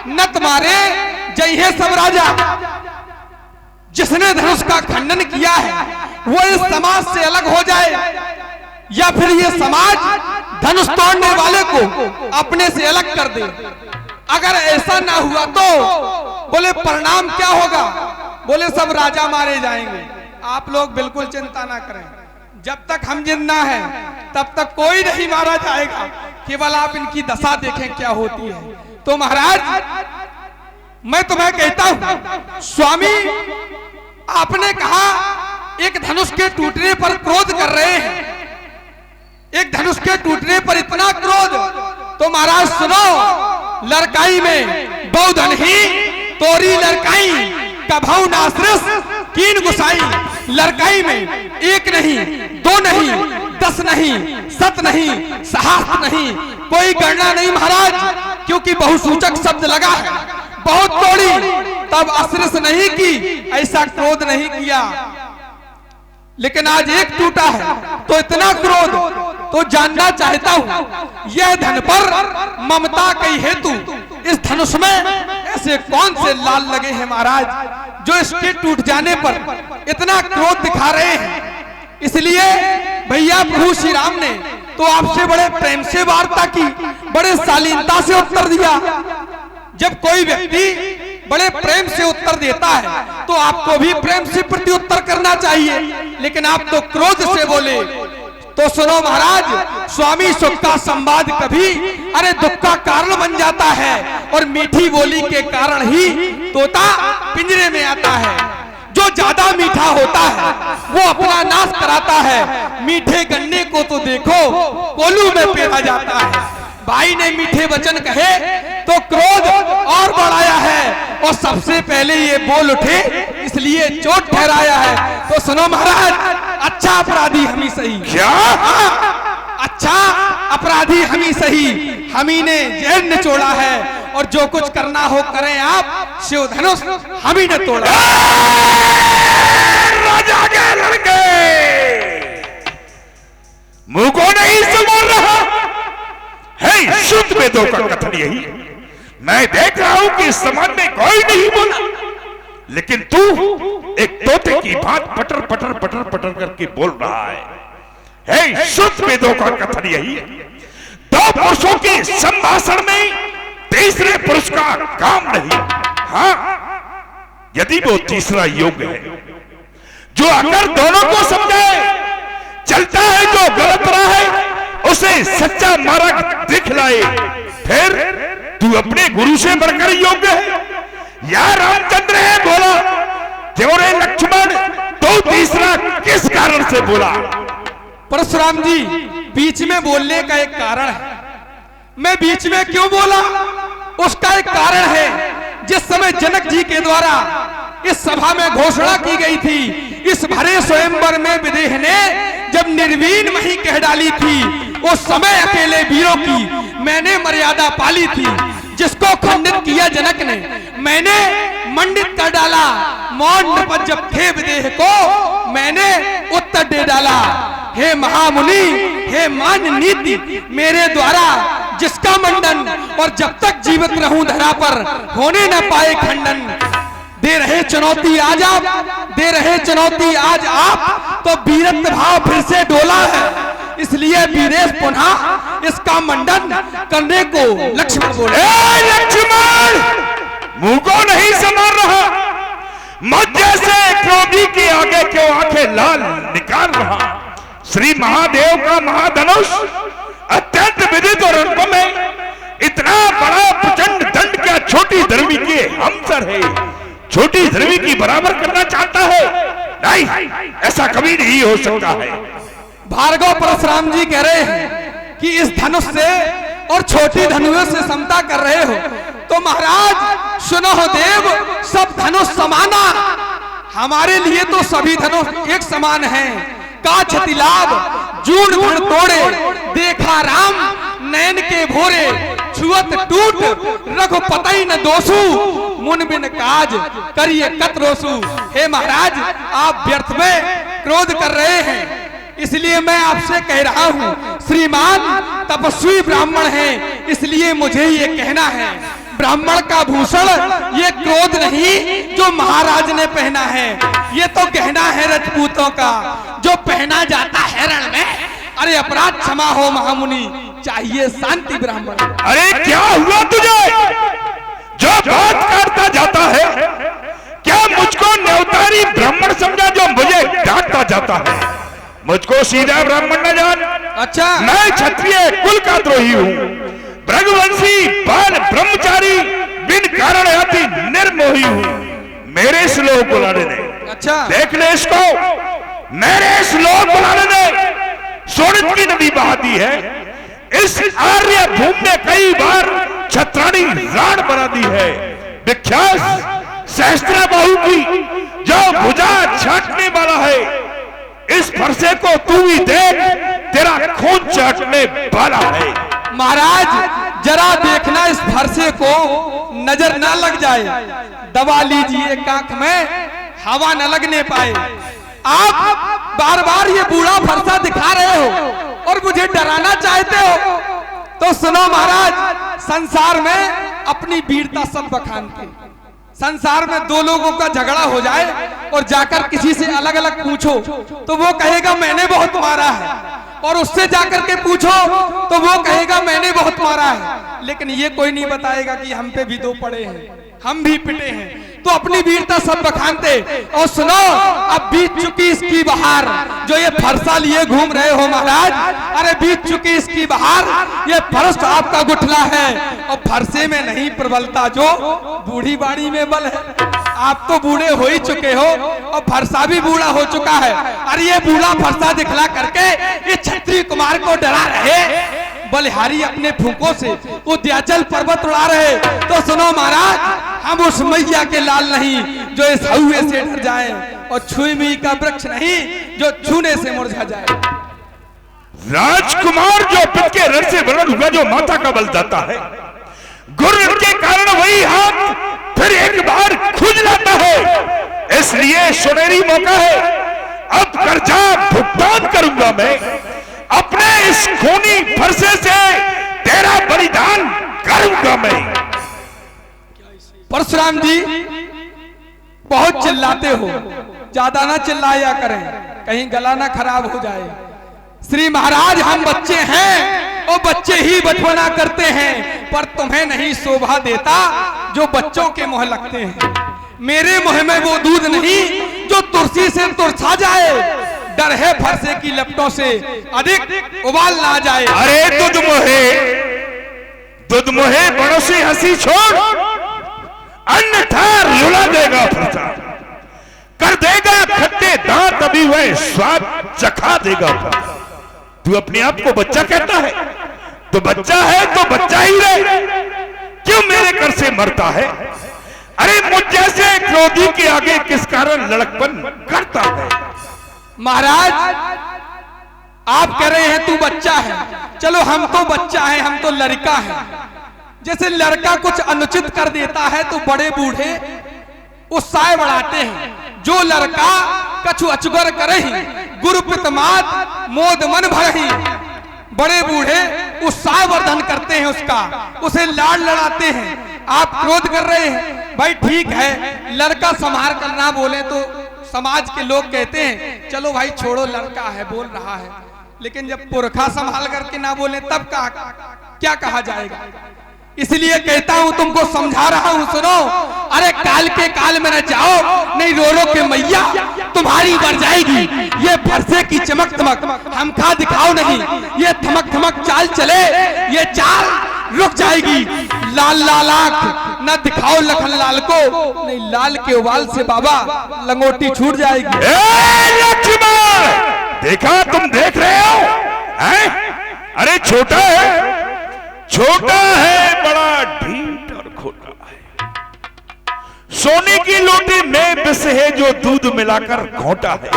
न तुम्हारे जय है सब राजा। जिसने धनुष का खंडन किया है वो इस समाज से अलग हो जाए, या फिर ये समाज धनुष तोड़ने वाले को अपने से अलग कर दे। अगर ऐसा ना हुआ तो बोले परिणाम क्या होगा? बोले सब राजा मारे जाएंगे। आप लोग बिल्कुल चिंता ना करें, जब तक हम जिंदा हैं तब तक कोई नहीं मारा जाएगा, केवल आप इनकी दशा देखें क्या होती है। तो महाराज मैं तुम्हें कहता हूं, स्वामी आपने कहा एक धनुष के टूटने पर क्रोध कर रहे हैं, एक धनुष के टूटने पर इतना क्रोध, तो महाराज सुनो, लड़काई में बहुधन ही तोरी लड़काई कभौ नासरस कीन गुसाई। लड़काई में एक नहीं, दो नहीं, 10 नहीं, 7 नहीं, सहस्त्र नहीं, कोई गणना नहीं महाराज, क्योंकि बहुसूचक शब्द लगा है। बहुत तोड़ी तब असरस नहीं की, ऐसा क्रोध नहीं किया। लेकिन आज एक टूटा है तो इतना क्रोध। तो जानना चाहता हूं यह धन पर ममता कई हेतु इस धनुष में ऐसे कौन से लाल लगे हैं महाराज, जो इसके टूट जाने पर इतना क्रोध दिखा रहे हैं। इसलिए भैया प्रभु श्री राम ने तो आपसे बड़े प्रेम से वार्ता की, बड़े शालीनता से उत्तर दिया। जब कोई व्यक्ति बड़े प्रेम से उत्तर देता है तो आपको भी प्रेम से प्रत्युत्तर करना चाहिए, लेकिन आप तो क्रोध से बोले। तो सुनो महाराज, स्वामी सुख का संवाद कभी अरे दुख का कारण बन जाता है, और मीठी बोली के कारण ही तोता पिंजरे में आता है। जो ज्यादा मीठा होता है वो अपना नाश कराता है। मीठे गन्ने को तो देखो कोलू में पेरा जाता है। भाई ने मीठे वचन कहे तो क्रोध और बढ़ाया है, और सबसे पहले ये बोल उठे इसलिए चोट ठहराया है। तो सुनो महाराज, अच्छा अपराधी हम ही सही। क्या? अच्छा अपराधी हम ही सही, हम ही ने जहर निचोड़ा है, और जो कुछ करना हो करें आप, शिव धनुष हम ही ने तोड़ा। राजा के लड़के मुंह को नहीं संभाल रहा है। शुद्ध वेदों का कथन यही। मैं देख रहा हूं कि इस समाज में कोई नहीं बोला, लेकिन तू एक तोते की बात पटर पटर पटर पटर करके बोल रहा है। शुद्ध वेदों का कथन यही है। 2 पुरुषों के संभाषण में तीसरे पुरुष का काम नहीं। हाँ, यदि वो तीसरा योग्य है जो आकर दोनों को समझाए, चलता है जो गलत रहा है उसे सच्चा मार्ग दिखलाए, फिर तू अपने गुरु से बढ़कर योग्य है। या रामचंद्र है बोला, त्योरे लक्ष्मण तो तीसरा किस कारण से बोला? परशुराम जी, बीच में बोलने का एक कारण है। मैं बीच में क्यों बोला, उसका एक कारण है। जिस समय जनक जी के द्वारा इस सभा में घोषणा की गई थी, इस भरे स्वयंवर में विदेह ने जब निर्वीण मही कह डाली थी, उस समय अकेले वीरों की मैंने मर्यादा पाली थी। जिसको खंडित किया जनक ने, मैंने मंडित कर डाला। मौन नृपत जब थे विदेह को, मैंने उत्तर दे डाला। हे महामुनि, हे मान नीति, मेरे द्वारा जिसका मंडन और जब तक जीवित रहूं धरा पर होने न पाए खंडन। दे रहे चुनौती आज आप, दे रहे चुनौती आज आप, तो वीरत्व भाव फिर से डोला है, इसलिए वीरेश पुनः इसका मंडन करने को लक्ष्मण बोले। लक्ष्मण, मुंह को नहीं संभाल रहा, मध्य से क्रोधी के आगे क्यों आंखें लाल निकाल रहा। श्री महादेव का महाधनुष अत्यंत विदित और अनुपम है, इतना बड़ा प्रचंड दंड क्या छोटी धर्मी के हमसर है, छोटी धर्मी की बराबर करना चाहता है? नहीं, ऐसा कभी नहीं हो सकता है। भार्गव परशुराम जी कह रहे हैं कि इस धनुष से और छोटी धनुष से समता कर रहे हो, तो महाराज सुनो देव, सब धनुष समाना, हमारे लिए तो सभी धनुष एक समान हैं। का क्षति लाभ जून धन तोड़े, देखा राम नयन के भोरे, छुअत टूट रघुपति न दोषु, मुन बिन काज करिए कत रोसु। हे महाराज, आप व्यर्थ में क्रोध कर रहे हैं, इसलिए मैं आपसे कह रहा हूं, श्रीमान तपस्वी ब्राह्मण हैं, इसलिए मुझे ये कहना है, ब्राह्मण का भूषण ये क्रोध नहीं जो महाराज ने पहना है, ये तो गहना है राजपूतों का जो पहना जाता है रण में। अरे अपराध क्षमा हो महामुनि, चाहिए शांति ब्राह्मण। अरे क्या हुआ तुझे जो बात करता जाता है? क्या मुझको न्यौतारी ब्राह्मण समझा जो मुझे डांटता जाता है? मुझको सीधा ब्राह्मण न जान। अच्छा, मैं क्षत्रिय कुल का द्रोही हूँ, भृगुवंशी बाल ब्रह्मचारी, बिन कारण अति निर्मोही हूँ। मेरे श्लोक बुलाने दे। अच्छा, देख ले इसको, मेरे श्लोक बुलाने दे। सोनित की नदी बहाती है, इस आर्य भूमि में कई बार छत्राणी राण बना दी है। विख्यात सहस्त्र बाहु की जो भुजा छाटने वाला है, इस फरसे को तू ही देख, तेरा खून चाटने वाला है। महाराज जरा देखना इस फरसे को नजर ना लग जाए, दबा लीजिए काख में, हवा न लगने पाए। आप बार बार ये बूढ़ा फरसा दिखा रहे हो और मुझे डराना चाहते हो, तो सुनो महाराज, संसार में अपनी वीरता सब बखानते। संसार में दो लोगों का झगड़ा हो जाए और जाकर किसी से अलग अलग पूछो तो वो कहेगा मैंने बहुत मारा है, और उससे जाकर के पूछो तो वो कहेगा मैंने बहुत मारा है, लेकिन ये कोई नहीं बताएगा कि हम पे भी दो पड़े हैं, हम भी पिटे हैं। तो अपनी वीरता सब बखानते। और सुनो, अब बीत चुकी इसकी बहार, जो ये फरसा लिए घूम रहे हो महाराज, अरे बीत चुकी इसकी बहार, ये फरस तो आपका गुठला है, और फरसे में नहीं प्रबलता जो बूढ़ी बाड़ी में बल है। आप तो बूढ़े हो ही चुके हो और फरसा भी बूढ़ा हो चुका है। अरे ये बूढ़ा फरसा दिखला करके ये क्षत्रिय कुमार को डरा रहे, बलिहारी अपने फूकों से उद्याचल पर्वत उड़ा रहे। तो सुनो महाराज, हम उस मैया के लाल नहीं जो इस हौवे से डर जाए, और छुई का वृक्ष नहीं जो छूने से मुरझा जाए। राजकुमार जो पिता के रथ से वर्ण हुआ, जो माता का बल दाता है, गुरु के कारण वही हाथ फिर एक बार खुज जाता है। इसलिए सुनहरी मौका है, अब कर्जा भुगतान करूंगा मैं, अपने इस खूनी फरसे से तेरा बलिदान करूंगा मैं। परशुराम जी बहुत चिल्लाते हो, ज्यादा ना चिल्लाया करें, कहीं गला ना खराब हो जाए। श्री महाराज, हम बच्चे हैं और बच्चे ही बचपना करते हैं, पर तुम्हें नहीं शोभा देता जो बच्चों के मुंह लगते हैं। मेरे मुंह में वो दूध नहीं जो तुलसी से तुरसा जाए, डर है फरसे की लपटों से अधिक उबाल ना जाए। अरे दुध मोहे बड़ों से हंसी छोड़, अन्यथा रुला देगा फरसा, कर देगा खट्टे दांत, अभी वह स्वाद चखा देगा फरसा। तू अपने आप को बच्चा कहता है, तो बच्चा है तो बच्चा ही रहे, क्यों मेरे कर से मरता है? अरे मुझ जैसे क्रोधी के आगे किस कारण लड़कपन करता है? महाराज, आप कह रहे हैं तू बच्चा है, चलो हम तो बच्चा है, हम तो लड़का है। जैसे लड़का कुछ अनुचित कर देता है तो बड़े बूढ़े उत्साह बढ़ाते हैं। जो लड़का कछु अचगर करही गुरु पितमात मोद मन भरही, बड़े बूढ़े उत्साह वर्धन करते हैं उसका, उसे लाड़ लड़ाते हैं। आप क्रोध कर रहे हैं भाई, ठीक है लड़का संभाल कर ना बोले तो समाज के लोग कहते हैं चलो भाई छोड़ो लड़का है बोल रहा है, लेकिन जब पुरखा संभाल करके ना बोले तब क्या कहा जाएगा। इसलिए कहता हूं तुमको समझा रहा हूं, सुनो। अरे काल के काल में न जाओ, नहीं रो रो के मैया तुम्हारी मर जाएगी। ये फरसे की चमक दमक हम खा दिखाओ नहीं, ये थमक थमक चाल चले ये चाल रुक जाएगी। लाल लाल आंख न दिखाओ लखन लाल को, नहीं लाल के उबाल से बाबा लंगोटी छूट जाएगी। देखा तुम देख रहे हो हैं? अरे छोटा है, छोटा है बड़ा ढीठ और खोटा है। सोने की लोटी में विष है जो दूध मिलाकर घोटा है।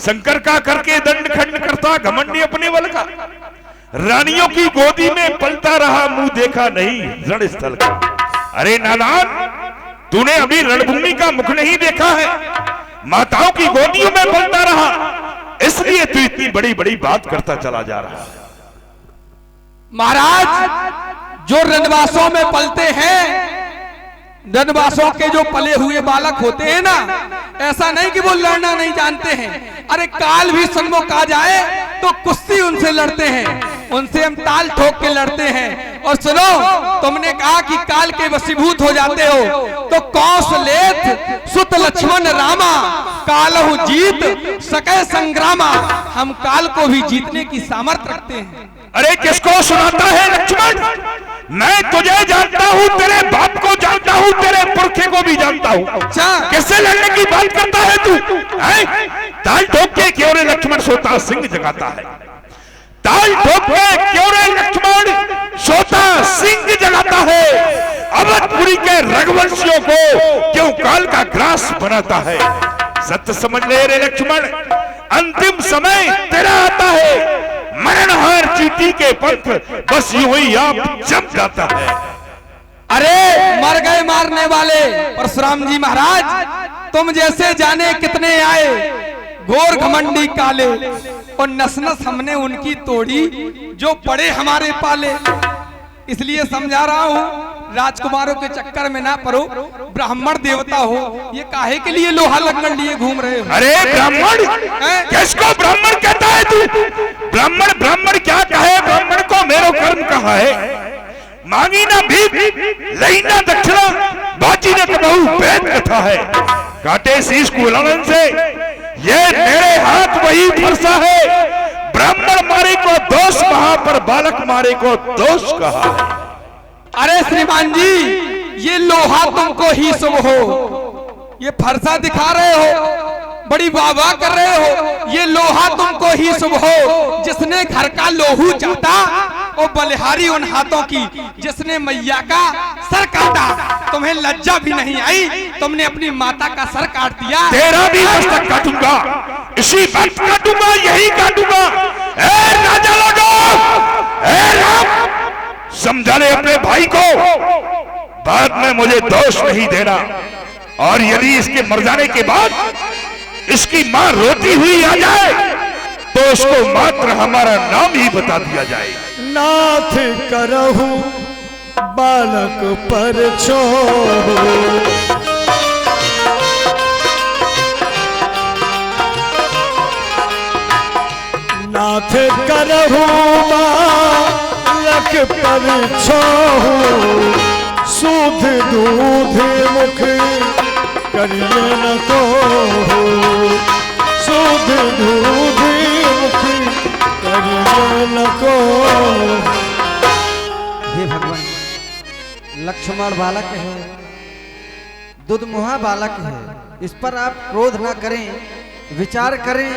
शंकर का करके दंड खंड करता घमंडी अपने बल का, रानियों की गोदी में पलता रहा मुंह देखा नहीं रणस्थल का। अरे नादान, तूने अभी रणभूमि का मुख नहीं देखा है, माताओं की गोदियों में पलता रहा, इसलिए तू इतनी बड़ी बड़ी बात करता चला जा रहा है। महाराज जो रणवासों में पलते हैं, रणवासों के जो पले हुए बालक होते हैं ना, ऐसा नहीं कि वो लड़ना नहीं जानते हैं। अरे काल भी सन्मुख आ जाए तो कुश्ती उनसे लड़ते हैं, उनसे हम ताल ठोक के लड़ते हैं। और सुनो, तुमने कहा कि काल के वशीभूत हो जाते हो, तो कौशलेथ सुत लक्ष्मण रामा कालहु जीत सकै संग्रामा, हम काल को भी जीतने की सामर्थ्य रखते हैं। अरे किसको सुनाता है लक्ष्मण? मैं तुझे जानता हूँ, तेरे बाप को जानता हूँ, तेरे पुरखे को भी जानता हूँ। अच्छा, किससे लड़ने की बात करता है तू? ताल ठोक के क्यों रे लक्ष्मण सोता सिंह जगाता है, ताल ठोक के क्यों रे लक्ष्मण सोता सिंह जगाता है। अवधपुरी के रघुवंशियों को क्यों काल का ग्रास बनाता है। सत्य समझ ले रे लक्ष्मण, अंतिम समय तेरा आता है, मरणहार चीटी के पंख बस यूं ही आप जम जाता है। अरे मर गए मारने वाले परशुराम जी महाराज, तुम जैसे जाने कितने आए घोर घमंडी काले, और नस नस हमने उनकी तोड़ी जो पड़े हमारे पाले। इसलिए समझा रहा हूँ राजकुमारों के चक्कर में ना पड़ो, ब्राह्मण देवता हो, ये काहे के लिए लोहा लंगड़ लिए घूम रहे हो। अरे ब्राह्मण, किसको ब्राह्मण कहता है तू? ब्राह्मण ब्राह्मण क्या कहे, ब्राह्मण को मेरो कर्म कहा है। मांगी ना भीख लई ना दक्षिणा, बाजी ने कबहू वेद कथा है। काटे शीश कुलालन से ये मेरे हाथ वही फरसा है। ब्राह्मण मारे को दोष कहा, पर बालक मारे को दोष कहा है। अरे श्रीमान जी, ये लोहा तुमको ही शुभ हो, ये फरसा दिखा रहे हो, बड़ी वाह कर रहे हो, ये लोहा तुमको ही शुभ हो। जिसने घर का लोहू चाटा, और बलिहारी उन हाथों की जिसने मैया का सर काटा। तुम्हें लज्जा भी नहीं आई, तुमने अपनी माता का सर काट दिया। तेरा भी मस्तक काटूंगा, इसी वक्त काटूंगा, यही काटूंगा। ए राजा लोगों, ए राम, समझा ले अपने भाई को, बाद में मुझे दोष नहीं देना। और यदि इसके मर जाने के बाद इसकी मां रोती हुई आ जाए तो उसको मात्र हमारा नाम ही बता दिया जाए। नाथ करहु बालक पर छोड़, नाथ करहु बालक पर छोड़, सूध दूध मुख करिए न तो, सूध दूध मुख करिए न को। हे भगवान, लक्ष्मण बालक है, दुधमुहा बालक है, इस पर आप क्रोध ना करें, विचार करें।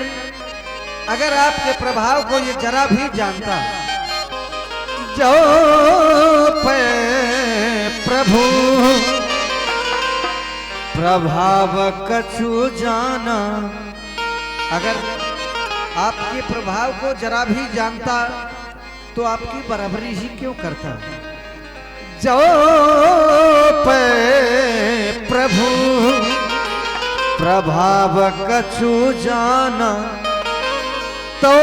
अगर आपके प्रभाव को ये जरा भी जानता, जो पे प्रभु प्रभाव कछु जाना, अगर आपके प्रभाव को जरा भी जानता तो आपकी बराबरी ही क्यों करता। जो पे प्रभु प्रभाव कछु जाना तो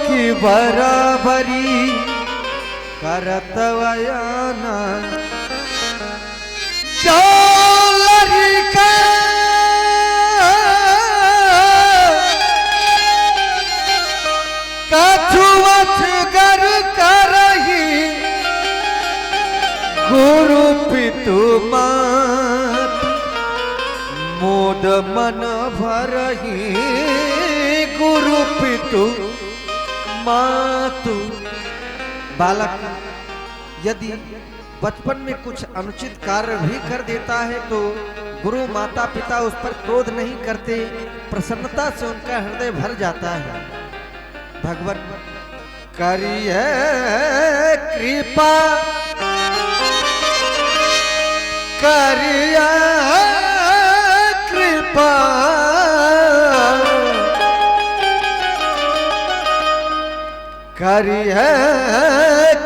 की बराबरी करत वयाना चौलरी का कछुवत गर करही गुरु पितु मात मोद मन भरही गुरु पितु मातु। बालक यदि बचपन में कुछ अनुचित कार्य भी कर देता है तो गुरु माता पिता उस पर क्रोध नहीं करते, प्रसन्नता से उनका हृदय भर जाता है। भगवान करिए कृपा करिए कृपा करिए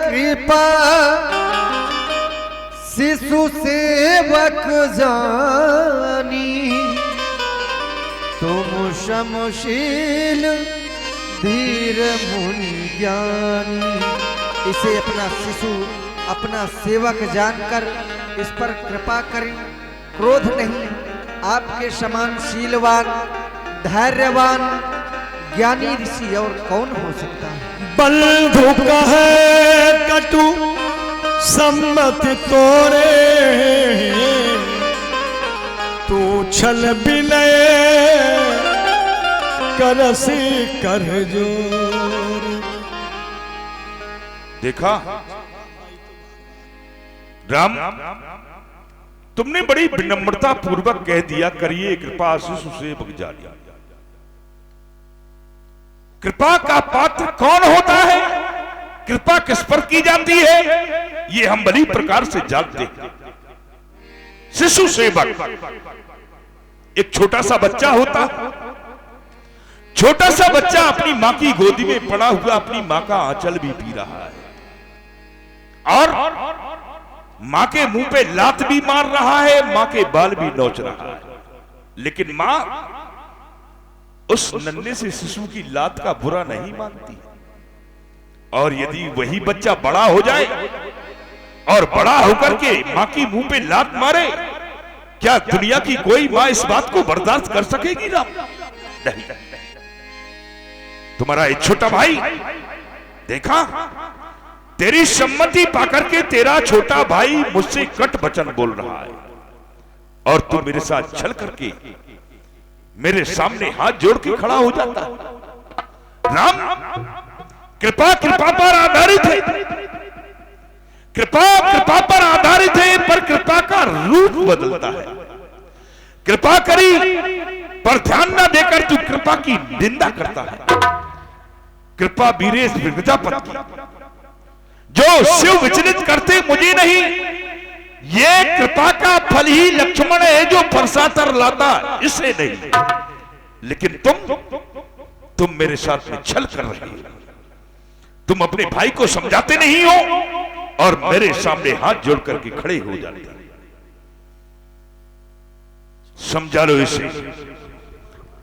कृपा शिशु सेवक जानी तुम समशील धीर मुनि ज्ञानी। इसे अपना शिशु अपना सेवक जानकर इस पर कृपा करें, क्रोध नहीं। आपके समान शीलवान धैर्यवान ज्ञानी ऋषि और कौन हो सकता है। बंधु कहे कटु सम्मति तोरे तू छल विनय करसी कर जोर। देखा राम, तुमने बड़ी विनम्रता पूर्वक कह दिया करिए कृपा शिशु सेवक जानी। कृपा का पात्र कौन होता है, कृपा किस पर की जाती है, ये हम बड़ी प्रकार से जानते हैं। शिशु सेवक एक छोटा सा बच्चा होता, छोटा सा बच्चा अपनी मां की गोदी में पड़ा हुआ अपनी मां का आंचल भी पी रहा है और मां के मुंह पे लात भी मार रहा है, मां के बाल भी नोच रहा है, लेकिन मां उस नन्हे से शिशु की लात का बुरा नहीं मानती। और यदि वही बच्चा बड़ा हो जाए और बड़ा होकर के मां की मुंह पे लात मारे, क्या दुनिया की कोई मां इस बात को बर्दाश्त कर सकेगी? राम नहीं। तुम्हारा एक छोटा भाई, देखा तेरी सम्मति पाकर के तेरा छोटा भाई मुझसे कट वचन बोल रहा है और तू मेरे साथ छल करके मेरे सामने हाथ जोड़ के खड़ा हो जाता है। राम, कृपा कृपा पर आधारित है, कृपा कृपा पर आधारित है, पर कृपा का रूप बदलता है। कृपा करी पर ध्यान ना देकर तू कृपा की निंदा करता है। कृपा वीरेश प्रजापति की, जो शिव विचलित करते मुझे नहीं, ये कृपा का फल ही लक्ष्मण है जो फरसातर लाता, इसे नहीं। लेकिन तुम मेरे साथ में छल कर रहे हो, तुम अपने भाई को समझाते नहीं हो और मेरे सामने हाथ जोड़ करके खड़े हो जाते हो। समझा लो इसे,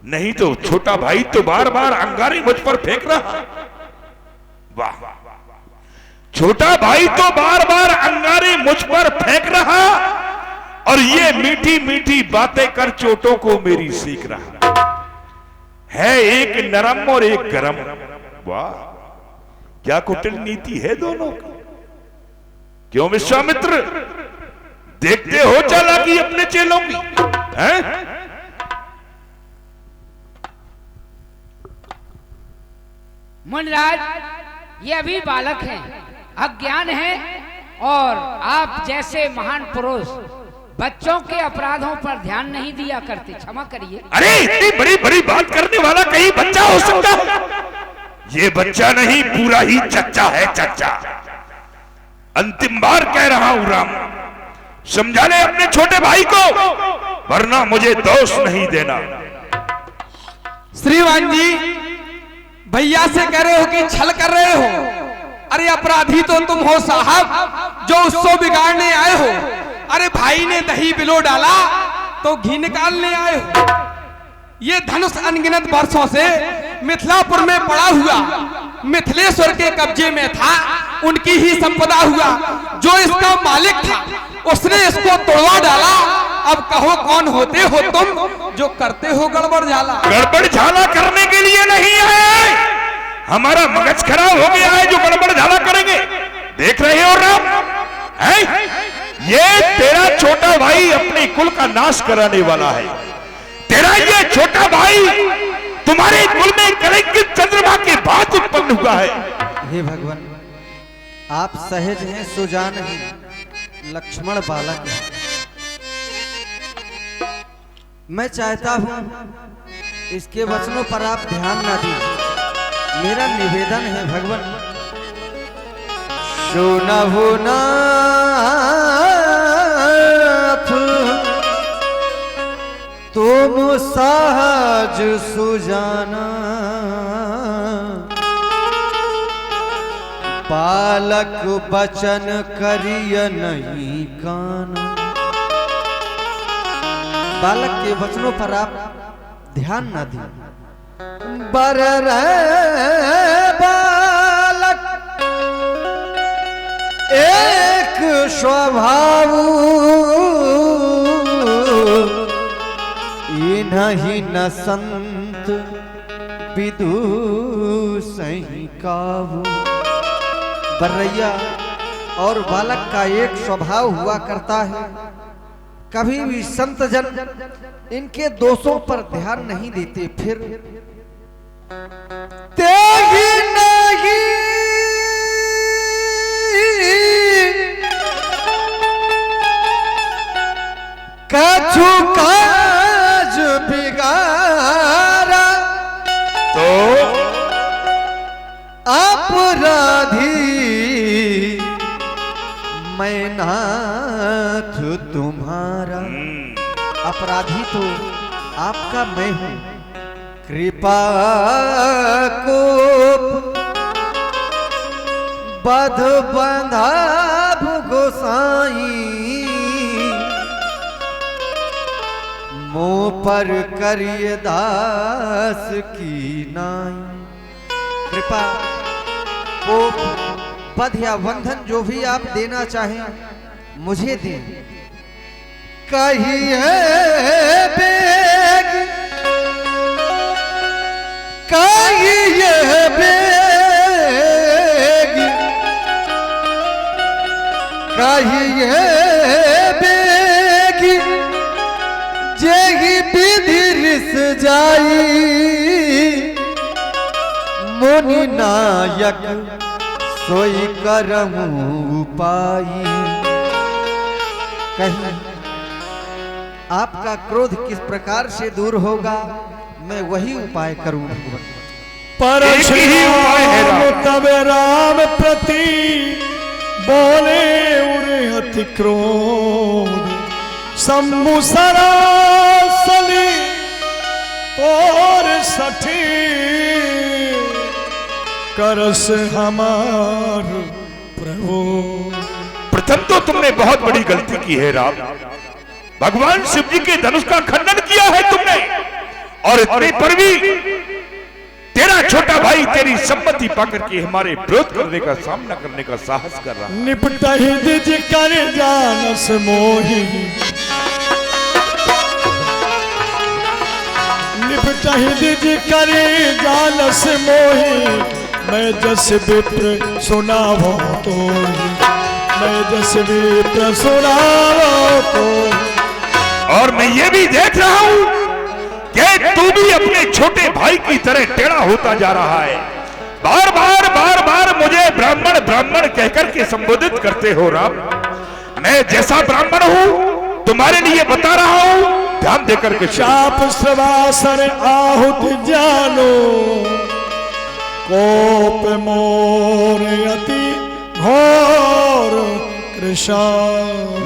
नहीं तो छोटा भाई तो बार बार अंगारे मुझ पर फेंक रहा। वाह, छोटा भाई तो बार बार अंगारे मुझ पर फेंक रहा और ये मीठी मीठी बातें कर चोटों को मेरी सीख रहा है। एक नरम और एक गरम। वाह, क्या कुटिल नीति है दोनों की। क्यों विश्वामित्र, देखते हो चालाकी अपने चेलों की हैं? मुनिराज, ये अभी बालक हैं, अज्ञान है और आप जैसे महान पुरुष बच्चों के अपराधों पर ध्यान नहीं दिया करते, क्षमा करिए। अरे इतनी बड़ी बड़ी बात करने वाला कहीं बच्चा हो सकता है? ये बच्चा नहीं, पूरा ही चच्चा है, चच्चा। अंतिम बार कह रहा हूं राम, समझा ले अपने छोटे भाई को, वरना मुझे दोष नहीं देना। श्रीमान जी, भैया से कह रहे हो कि छल कर रहे हो? अरे अपराधी तो तुम हो साहब, जो उत्सव बिगाड़ने आए हो। अरे भाई ने दही बिलो डाला तो घी निकालने आए हो। ये धनुष अनगिनत वर्षों से मिथिलापुर में पड़ा हुआ मिथिलेश्वर के कब्जे में था, उनकी ही संपदा हुआ। जो इसका मालिक था उसने इसको तोड़वा डाला। अब कहो कौन होते हो तुम जो करते हो गड़बड़ झाला। गड़बड़ झाला करने के लिए नहीं है, हमारा मगज खराब हो गया है जो गड़बड़ झाला करेंगे। देख रहे हो राम, है? ये तेरा छोटा भाई अपने कुल का नाश कराने वाला है। तेरा ये छोटा भाई तुम्हारे कुल में कलंकित चंद्रमा के बाद उत्पन्न हुआ है। हे भगवान, आप सहज हैं सुजान हैं, लक्ष्मण बालक हैं। मैं चाहता हूं इसके वचनों पर आप ध्यान न दीजिए। मेरा निवेदन है भगवान, सुनहु नाथ तुम सहज सुजाना, बालक बचन करिय नहीं काना। बालक के वचनों पर आप ध्यान न दें। बर बालक एक स्वभाव इन्हीं न संत विदु सही काबू। बर्रैया और बालक का एक स्वभाव हुआ करता है, कभी भी संत जन इनके दोषों पर ध्यान नहीं देते। फिर तेगी नहीं कछु काज बिगाड़ा, तो अपराधी मैं नाथ तुम्हारा। अपराधी तो आपका मैं हूं, कृपा को बध बंधा गोसाई, मुंह पर करिए दास की नाई। कृपा कोप बध या बंधन जो भी आप देना चाहें मुझे दें। कहिए बेग कहिए बेग कहिए बेग जेहि विधि रिस जाई, मुनि नायक सोई करहूं पाई। कहीं आपका क्रोध किस प्रकार से दूर होगा, मैं वही उपाय करूं भगवान। परशुराम तब राम प्रति बोले उरे अति क्रोध, शंभु सरासनी और सठी, करस हमार प्रभु। प्रथम तो तुमने बहुत बड़ी गलती की है राम। भगवान शिव जी के धनुष का खंडन किया है तुमने, और इतने पर भी तेरा छोटा भाई तेरी सम्मति पाकर के हमारे विरोध करने का सामना करने का साहस कर रहा है। निपटहि दिज कर जानस मोहि, निपटहि दिज कर जानस मोहि, मैं जस विप्र सुनावो तो, मैं जस विप्र सुनावो तो। और मैं ये भी देख रहा हूं कि तू भी अपने छोटे भाई की तरह टेढ़ा होता जा रहा है। बार बार मुझे ब्राह्मण ब्राह्मण कहकर के संबोधित करते हो राम। मैं जैसा ब्राह्मण हूं तुम्हारे लिए बता रहा हूं, ध्यान देकर के। चाप श्रवासर आहुत जानो, कोप मोर अति घोर कृष्ण।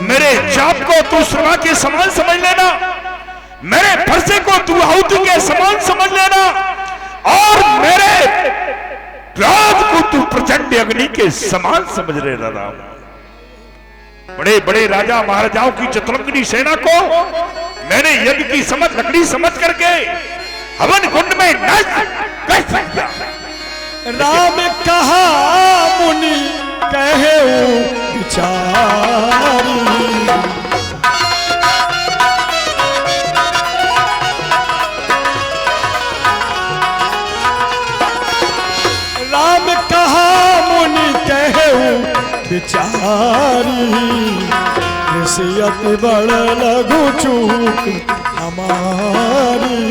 मेरे चाप को तू श्रवा के समान समझ लेना, मेरे फरसे को तू आहुति के समान समझ लेना, और मेरे क्रोध को तू प्रचंड अग्नि के समान समझ लेना राम। बड़े बड़े राजा महाराजाओं की चतुरंगिनी सेना को मैंने यज्ञ की समझ लकड़ी समझ करके हवन कुंड में नष्ट कैसे किया? राम कहा मुनि कहे विचारी, राम कहा मुनि कहे विचारी, ऋषियत बड़ लघु चूक हमारी।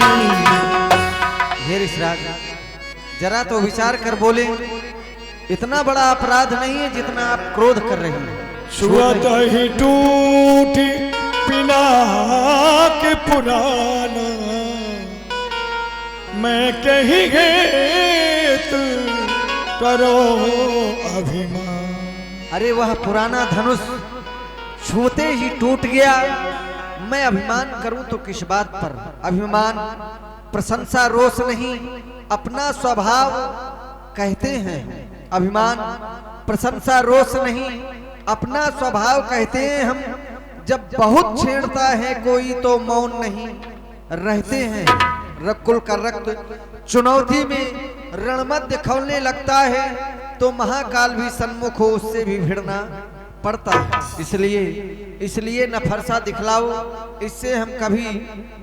हे ऋषिराज, जरा तो विचार कर बोले, इतना बड़ा अपराध नहीं है जितना आप क्रोध कर रहे हैं। छुअत ही टूटी पिनाक पुराना, मैं कही हेत करो अभिमान। अरे वह पुराना धनुष छूते ही टूट गया, मैं अभिमान करूं तो किस बात पर? अभिमान प्रशंसा रोष नहीं, अपना स्वभाव कहते हैं। अभिमान प्रशंसा रोष नहीं, अपना स्वभाव कहते हैं हम। जब बहुत छेड़ता है कोई तो मौन नहीं रहते हैं। रकुल का रक्त चुनौती में रणमध्य खौलने लगता है तो महाकाल भी सन्मुख हो उससे भी भिड़ना पड़ता है। इसलिए न फरसा दिखलाओ, इससे हम कभी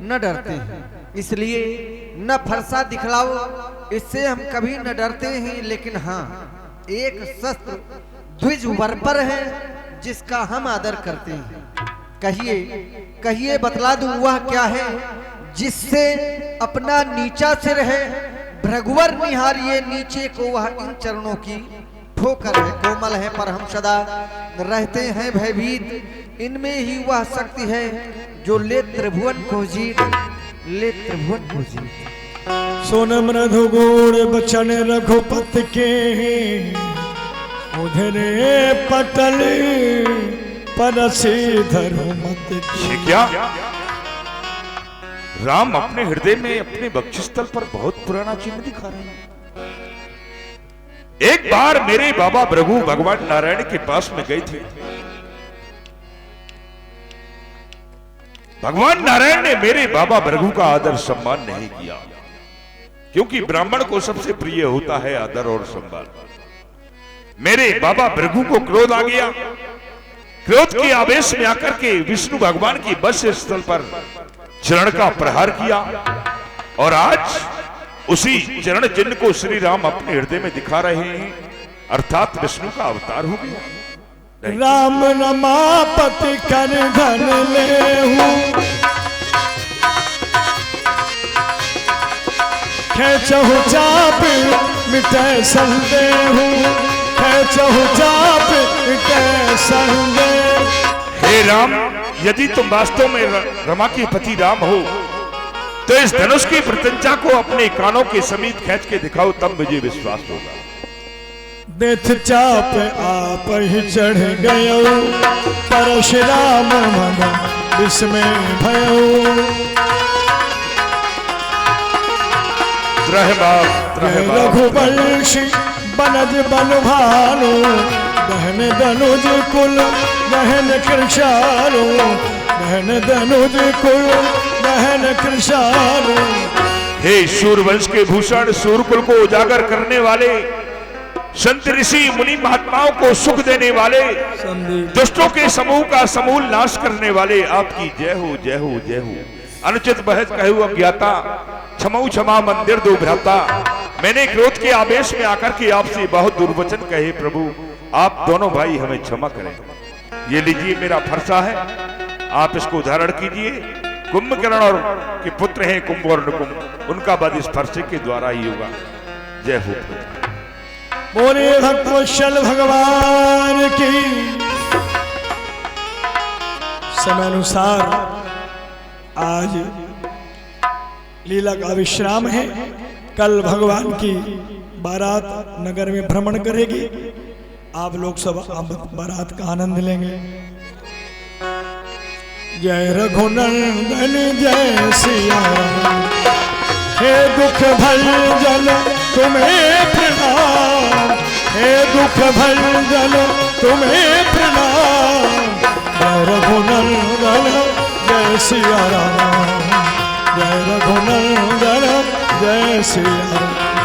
न डरते हैं। इसलिए न फरसा दिखलाओ, इससे हम कभी न डरते हैं। लेकिन हाँ, एक शस्त्र द्विज वर्पर है जिसका हम आदर करते हैं। कहिए बतला दूं वह क्या है, जिससे अपना नीचा सिर है भृगुवर निहारिए नीचे को, वह इन चरणों की ठोकर है। कोमल है पर हम सदा रहते हैं भयभीत, इनमें ही वह शक्ति है जो ले त्रिभुवन को जीत, ले त्रिभुवन को जीत। सुन मृदु गुण बचन रघुपति के, उधरे पटल परसे धर्मत की। क्या राम अपने हृदय में अपने बक्षस्थल पर बहुत पुराना चिन्ह दिखा रहे हैं? एक बार मेरे बाबा भृगु भगवान नारायण के पास में गए थे। भगवान नारायण ने मेरे बाबा भृगु का आदर सम्मान नहीं किया, क्योंकि ब्राह्मण को सबसे प्रिय होता है आदर और सम्मान। मेरे बाबा भृगु को क्रोध आ गया। क्रोध के आवेश में आकर के विष्णु भगवान की बस स्थल पर चरण का प्रहार किया, और आज उसी चरण चिन्ह को श्री राम अपने हृदय में दिखा रहे हैं, अर्थात विष्णु का अवतार हो गया। राम रमापति कर धन लेहूं, खेचहु चाप मिटे संदेहू, खेचहु चाप मिटे संदेह। हे राम, यदि तुम वास्तव में रमा के पति राम हो तो इस धनुष की प्रत्यंचा को अपने कानों के समीप खींच के दिखाओ, तब मुझे विश्वास होगा। देथ चाप आप ही चढ़ गयो, परशुराम मन विस्मय भयो। रघुवंशी बनज बन भानु, बहन दनुज कुल बहन कृषाणु, बहन दनुज कुल बहन कृषाणु। हे सूर्यवंश के भूषण, सूर्यकुल को उजागर करने वाले, संत ऋषि मुनि महात्माओं को सुख देने वाले, दुष्टों के समूह का समूल नाश करने वाले, आपकी जय हो जय हो जय हो। अनुचित बहस कहू अज्ञाता, क्षमऊ क्षमा मंदिर दो भ्राता। मैंने क्रोध के आवेश में आकर के आपसे बहुत दुर्वचन कहे, प्रभु आप दोनों भाई हमें क्षमा करें। ये लीजिए मेरा फरसा है, आप इसको धारण कीजिए। कुंभकर्ण और के पुत्र हैं कुंभ और नुकुंभ, उनका वध इस फरसे के द्वारा ही होगा। जय हो। बोले भक्तवत्सल भगवान की। समय अनुसार आज लीला का विश्राम है। कल भगवान की बारात नगर में भ्रमण करेगी, आप लोग सब बारात का आनंद लेंगे। जय रघुनंदन जय सिया राम, हे दुख भंजन तुम्हें प्रणाम, हे दुख भंजन तुम्हें प्रणाम। जय रघुनंदन जय सिया राम, जय रघुनंदन सिया राम।